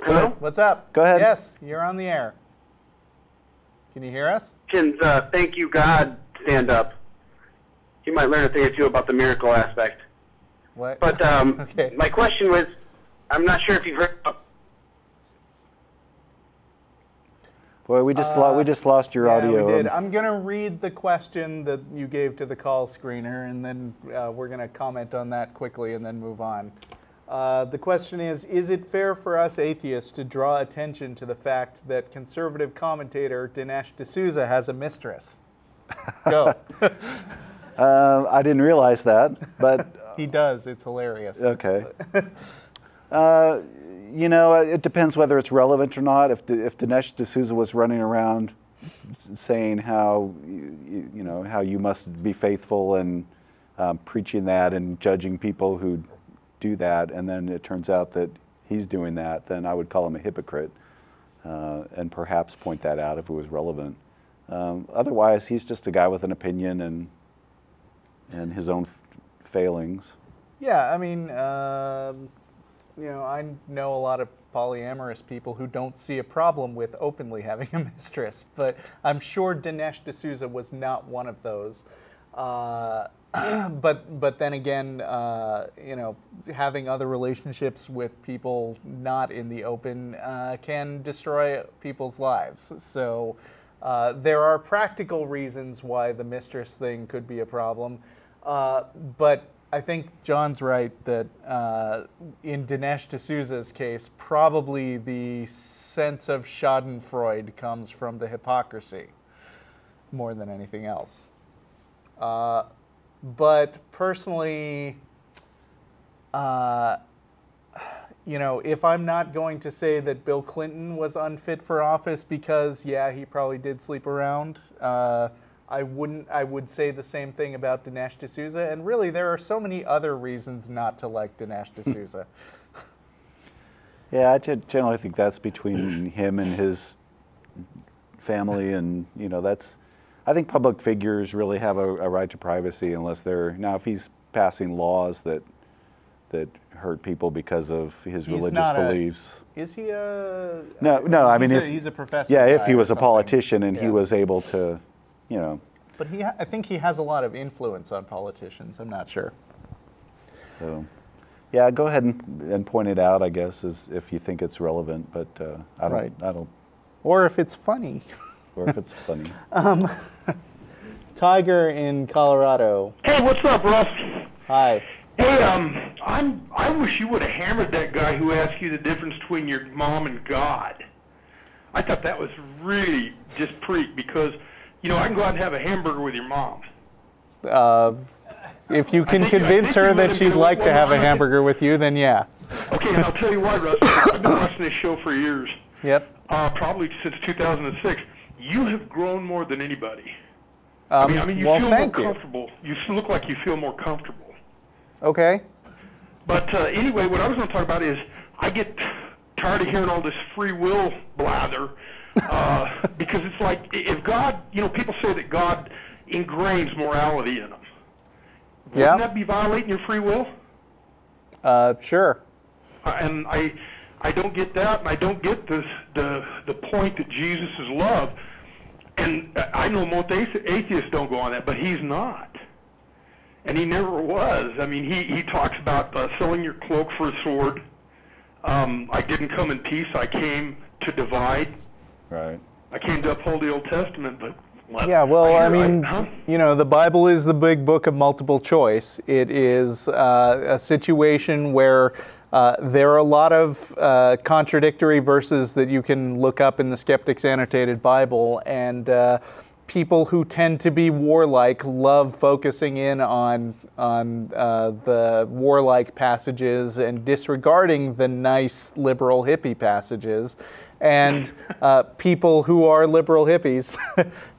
Hello? What's up? Go ahead. Yes, you're on the air. Can you hear us? Thank you, God, stand up. You might learn a thing or two about the miracle aspect. What? But okay. My question was, I'm not sure if you've heard. Boy, we just lost your audio. We did. I'm going to read the question that you gave to the call screener, and then we're going to comment on that quickly and then move on. The question is it fair for us atheists to draw attention to the fact that conservative commentator Dinesh D'Souza has a mistress? Go. I didn't realize that, but... He does. It's hilarious. Okay. You know, it depends whether it's relevant or not. If Dinesh D'Souza was running around saying how, you know, how you must be faithful and preaching that and judging people who do that, and then it turns out that he's doing that, then I would call him a hypocrite and perhaps point that out if it was relevant. Otherwise, he's just a guy with an opinion and his own failings. Yeah, I mean, you know, I know a lot of polyamorous people who don't see a problem with openly having a mistress, but I'm sure Dinesh D'Souza was not one of those. But then again, you know, having other relationships with people not in the open can destroy people's lives. So there are practical reasons why the mistress thing could be a problem. But I think John's right that in Dinesh D'Souza's case, probably the sense of schadenfreude comes from the hypocrisy more than anything else. But personally, you know, if I'm not going to say that Bill Clinton was unfit for office because, yeah, he probably did sleep around, I would say the same thing about Dinesh D'Souza. And really, there are so many other reasons not to like Dinesh D'Souza. Yeah, I generally think that's between him and his family, and you know, I think public figures really have a right to privacy unless they're, now if he's passing laws that hurt people because of his religious beliefs. Is he a? No. I mean, he's a professor. Yeah, if he was a politician and he was able to, you know. But I think he has a lot of influence on politicians. I'm not sure. So, yeah, go ahead and point it out, I guess, as if you think it's relevant. But I don't. Or if it's funny. Or if it's funny. Tiger in Colorado. Hey, what's up, Russ? Hi. Hey, I wish you would have hammered that guy who asked you the difference between your mom and God. I thought that was really just pretty, because, you know, I can go out and have a hamburger with your mom. If you can convince her that she'd like to have a hamburger with you, then yeah. Okay, and I'll tell you why, Russ. I've been watching this show for years. Yep. Probably since 2006. You have grown more than anybody. I mean, you feel more comfortable. You look like you feel more comfortable. Okay. But anyway, what I was going to talk about is I get tired of hearing all this free will blather because it's like, if God, you know, people say that God ingrains morality in them. Wouldn't that be violating your free will? Sure. And I don't get that, and I don't get the point that Jesus is love. And I know most atheists don't go on that, but he's not. And he never was. I mean, he talks about selling your cloak for a sword. I didn't come in peace. I came to divide. Right. I came to uphold the Old Testament, but... Yeah, well, I mean, you know, the Bible is the big book of multiple choice. It is a situation where there are a lot of contradictory verses that you can look up in the Skeptic's Annotated Bible, and people who tend to be warlike love focusing in on the warlike passages and disregarding the nice liberal hippie passages, and people who are liberal hippies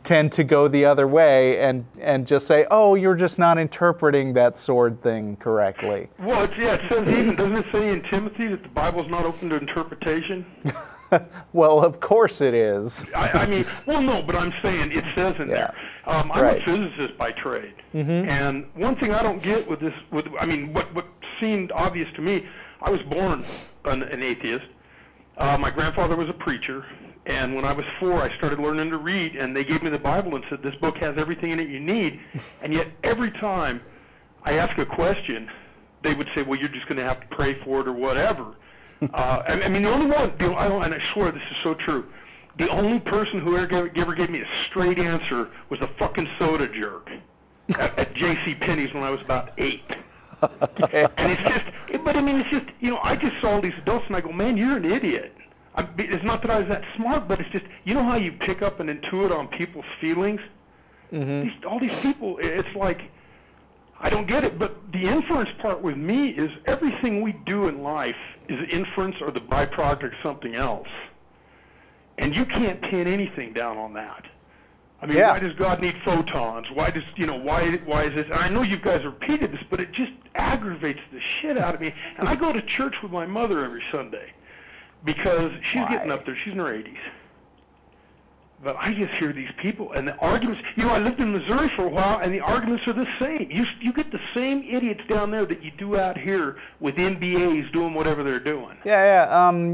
tend to go the other way and just say, "Oh, you're just not interpreting that sword thing correctly." Well, it says even, doesn't it say in Timothy that the Bible's not open to interpretation? Well, of course it is. I mean, well, no, but I'm saying it says in there. I'm a physicist by trade, and one thing I don't get with this, what seemed obvious to me, I was born an atheist. My grandfather was a preacher, and when I was 4, I started learning to read, and they gave me the Bible and said, "This book has everything in it you need," and yet every time I ask a question, they would say, "Well, you're just going to have to pray for it or whatever." I mean, the only one, and I swear this is so true, the only person who ever gave me a straight answer was a fucking soda jerk at J.C. Penney's when I was about 8. Okay. And it's just, it's just, I just saw all these adults and I go, "Man, you're an idiot." It's not that I was that smart, but it's just, you know how you pick up and intuit on people's feelings? All these people, it's like, I don't get it, but the inference part with me is everything we do in life is inference or the byproduct of something else. And you can't pin anything down on that. I mean, why does God need photons? Why does, why is this? And I know you guys repeated this, but it just aggravates the shit out of me. And I go to church with my mother every Sunday because she's getting up there. She's in her 80s. But I just hear these people, and the arguments, I lived in Missouri for a while, and the arguments are the same. You get the same idiots down there that you do out here with MBAs doing whatever they're doing.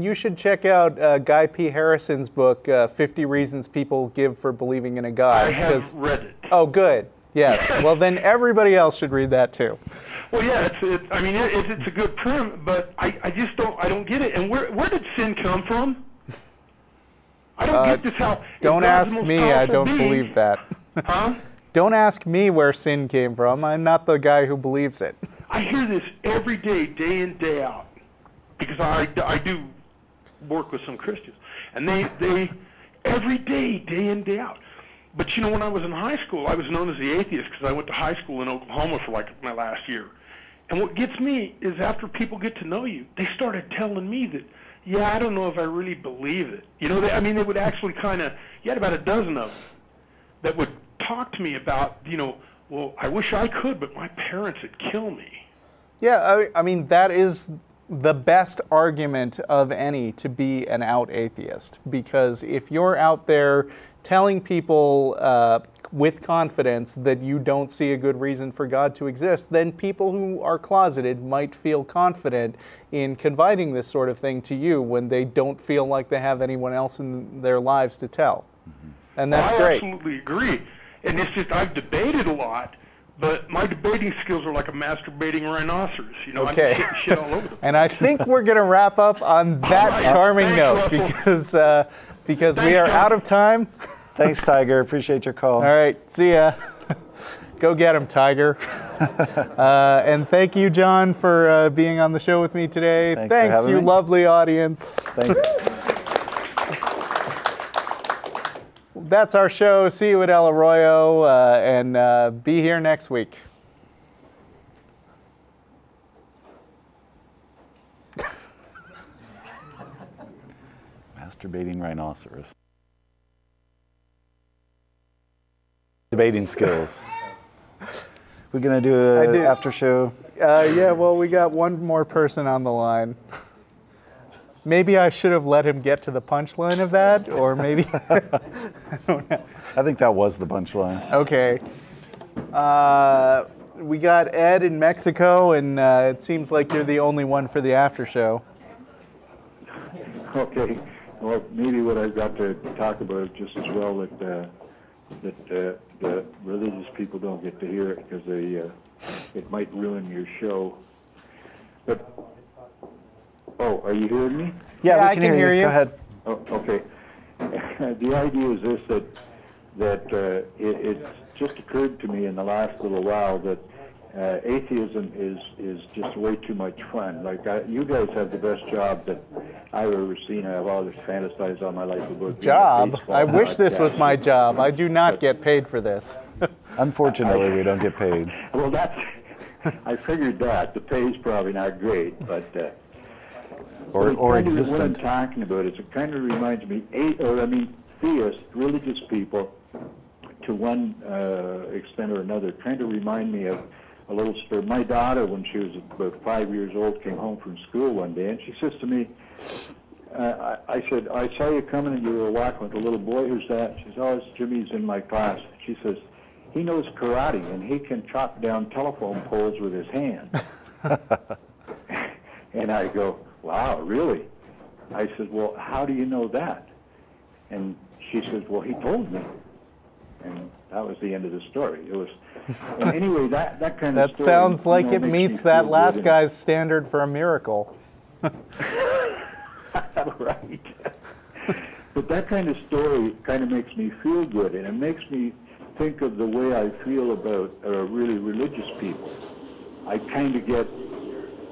You should check out Guy P. Harrison's book, 50 Reasons People Give for Believing in a God. I have read it. Oh, good. Yes. Well, then everybody else should read that, too. Well, yeah, it's a good prim, but I just don't get it. And where did sin come from? I don't get this how... Don't ask me, I don't believe that. Huh? Don't ask me where sin came from. I'm not the guy who believes it. I hear this every day, day in, day out, because I do work with some Christians. And they every day, day in, day out. But when I was in high school, I was known as the atheist because I went to high school in Oklahoma for like my last year. And what gets me is after people get to know you, they started telling me that, yeah, I don't know if I really believe it. They would actually you had about a dozen of them that would talk to me about, well, I wish I could, but my parents would kill me. Yeah, that is the best argument of any to be an out atheist. Because if you're out there telling people with confidence that you don't see a good reason for God to exist, then people who are closeted might feel confident in confiding this sort of thing to you when they don't feel like they have anyone else in their lives to tell. And that's great. I absolutely agree. And it's just, I've debated a lot, but my debating skills are like a masturbating rhinoceros. Okay. I'm hitting shit all over the place. And I think we're going to wrap up on that charming note because we are out of time. Thanks, Tiger. Appreciate your call. All right. See ya. Go get him, Tiger. And thank you, John, for being on the show with me today. Thanks you lovely audience. Thanks. That's our show. See you at El Arroyo, and be here next week. Masturbating rhinoceros. Debating skills. We're going to do an after show? Yeah, well, we got one more person on the line. Maybe I should have let him get to the punchline of that, or maybe... I don't know. I think that was the punchline. Okay. We got Ed in Mexico, and it seems like you're the only one for the after show. Okay. Well, maybe what I've got to talk about is just as well that the religious people don't get to hear it because it might ruin your show. But are you hearing me? Yeah, I can hear you. Go ahead. Oh, okay. The idea is this, that it's just occurred to me in the last little while that atheism is just way too much fun. Like, you guys have the best job that I've ever seen. I've always fantasized all my life about being a Job? baseball I wish this was broadcaster. my job. I do not get paid for this. Unfortunately, we don't get paid. Well, that's. I figured that the pay's probably not great, but. Or What I'm existent. talking about is it kind of reminds me, theists, religious people, to one extent or another, kind of remind me of a little story. My daughter, when she was about 5 years old, came home from school one day, and she says to me, I said, I saw you coming and you were walking with a little boy. Who's that? She says, oh, it's Jimmy's in my class. She says, he knows karate, and he can chop down telephone poles with his hands. And I go, wow, really? I said, well, how do you know that? And she says, well, he told me. And that was the end of the story. It was, and anyway, that kind of That story, sounds like you know, it makes me meets that feel last good. guy's standard for a miracle. Right. But that kind of story kind of makes me feel good, and it makes me think of the way I feel about really religious people. I kind of get,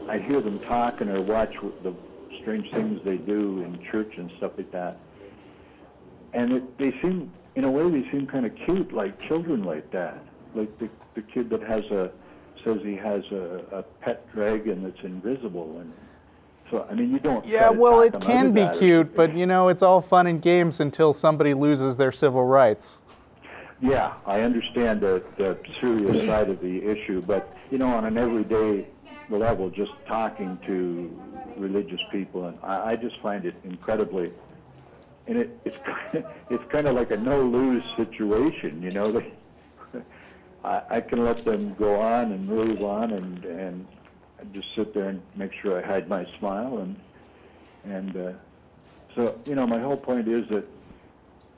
I hear them talking or watch the strange things they do in church and stuff like that. And they seem, in a way, they seem kind of cute, like children like that. Like the kid that says he has a pet dragon that's invisible. And so, I mean, you don't. Yeah, try to well, talk it them out can of be that or cute, something. but you know, it's all fun and games until somebody loses their civil rights. Yeah, I understand the serious side of the issue, but, you know, on an everyday level, just talking to religious people, and I just find it incredibly, and it's kind of like a no-lose situation, you know. I can let them go on and move on, and I just sit there and make sure I hide my smile, and so, you know, my whole point is that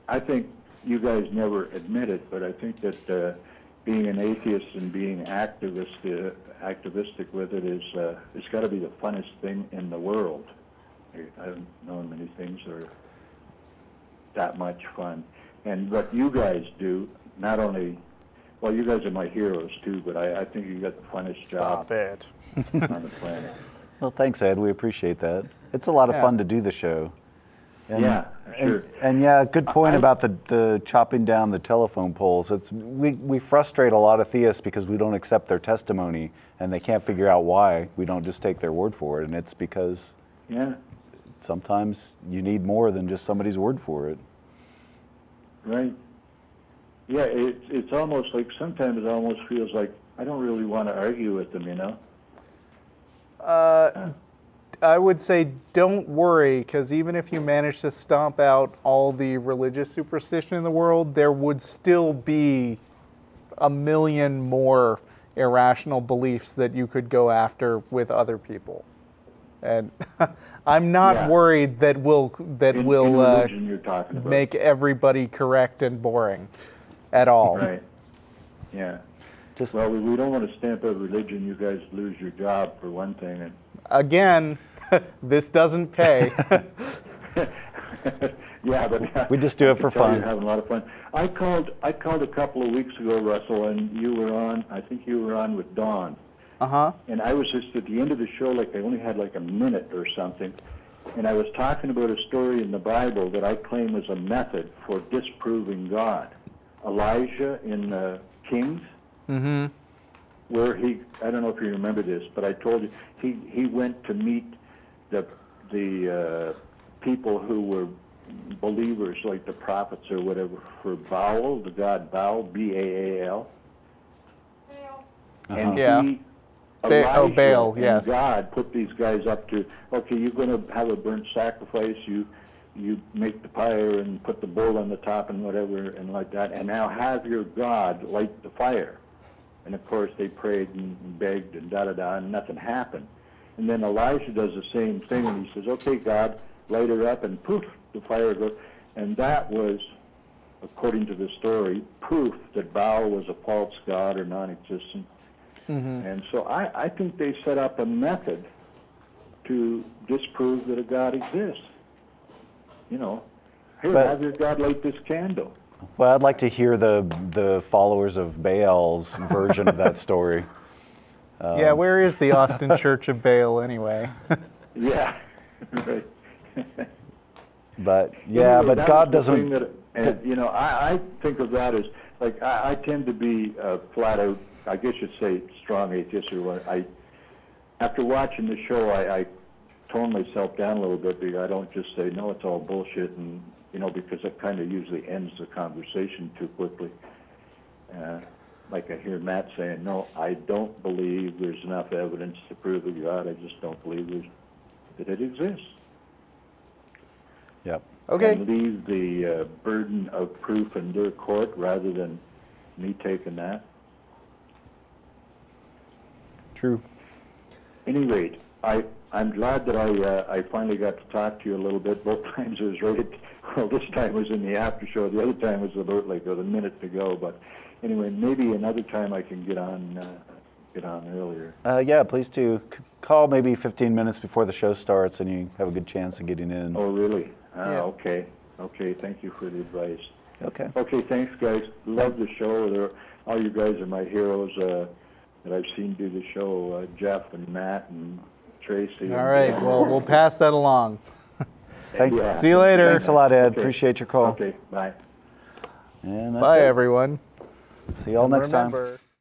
I think you guys never admit it, but I think that being an atheist and being activistic with it is it's got to be the funnest thing in the world. I haven't known many things that are that much fun. And what you guys do, not only, well, you guys are my heroes too, but I think you got the funnest Stop job it. on the planet. Well, thanks, Ed. We appreciate that. It's a lot of Yeah. fun to do the show. And, Yeah, sure. And yeah, good point about the chopping down the telephone poles. We frustrate a lot of theists because we don't accept their testimony, and they can't figure out why. We don't just take their word for it, and it's because Yeah, sometimes you need more than just somebody's word for it. right. Yeah, it's almost like, sometimes it almost feels like I don't really want to argue with them, you know? I would say don't worry, because even if you manage to stomp out all the religious superstition in the world, there would still be a million more irrational beliefs that you could go after with other people. And I'm not Yeah. worried that we'll In religion you're talking about. make everybody correct and boring at all. Right. Yeah. Just Well, we don't want to stamp out religion. You guys lose your job for one thing, and Again, this doesn't pay. yeah, but We just do it for I can tell fun. You're having a lot of fun. I called a couple of weeks ago, Russell, and you were on. I think you were on with Dawn, Uh-huh. and I was just at the end of the show. Like I only had like a minute or something, and I was talking about a story in the Bible that I claim is a method for disproving God. Elijah in Kings. Mm-hmm. Where I don't know if you remember this, but I told you, he went to meet the people who were believers, like the prophets or whatever, for Baal, the god Baal, B-A-A-L. And Yeah. Elijah Baal, and yes. God put these guys up to, okay, you're going to have a burnt sacrifice, you make the fire and put the bull on the top and whatever and like that, and now have your God light the fire. And of course they prayed and begged and da-da-da, and nothing happened. And then Elijah does the same thing, and he says, okay, God, light her up, and poof, the fire goes. And that was, according to the story, proof that Baal was a false god or non-existent. Mm-hmm. And so I think they set up a method to disprove that a God exists. You know, here, But- have your God light this candle. Well, I'd like to hear the followers of Baal's version of that story. Yeah, where is the Austin Church of Baal anyway? Yeah, right. But yeah, Anyway, but that God was the doesn't. thing that, and, you know, I think of that as like I tend to be flat out. I guess you'd say strong atheist or what. After watching the show, I tone myself down a little bit because I don't just say no, it's all bullshit, and you know, because it kind of usually ends the conversation too quickly. Like I hear Matt saying, no, I don't believe there's enough evidence to prove a God. I just don't believe that it exists. Yep. Okay. And leave the burden of proof in their court rather than me taking that. True. Any rate, I'm glad that I finally got to talk to you a little bit. Both times it was right. Well, this time was in the after show. The other time was about like a minute to go. But anyway, maybe another time I can get on earlier. Yeah, please do. Call maybe 15 minutes before the show starts, and you have a good chance of getting in. Oh, really? Yeah. Okay. Okay. Thank you for the advice. Okay. Okay. Thanks, guys. Love the show. All you guys are my heroes that I've seen do the show. Jeff and Matt and Tracy. All right. Well, we'll pass that along. Thanks. Yeah. See you later. Thanks a lot, Ed. Okay. Appreciate your call. Okay. Bye. And that's Bye, it. everyone. See y'all And next time. remember,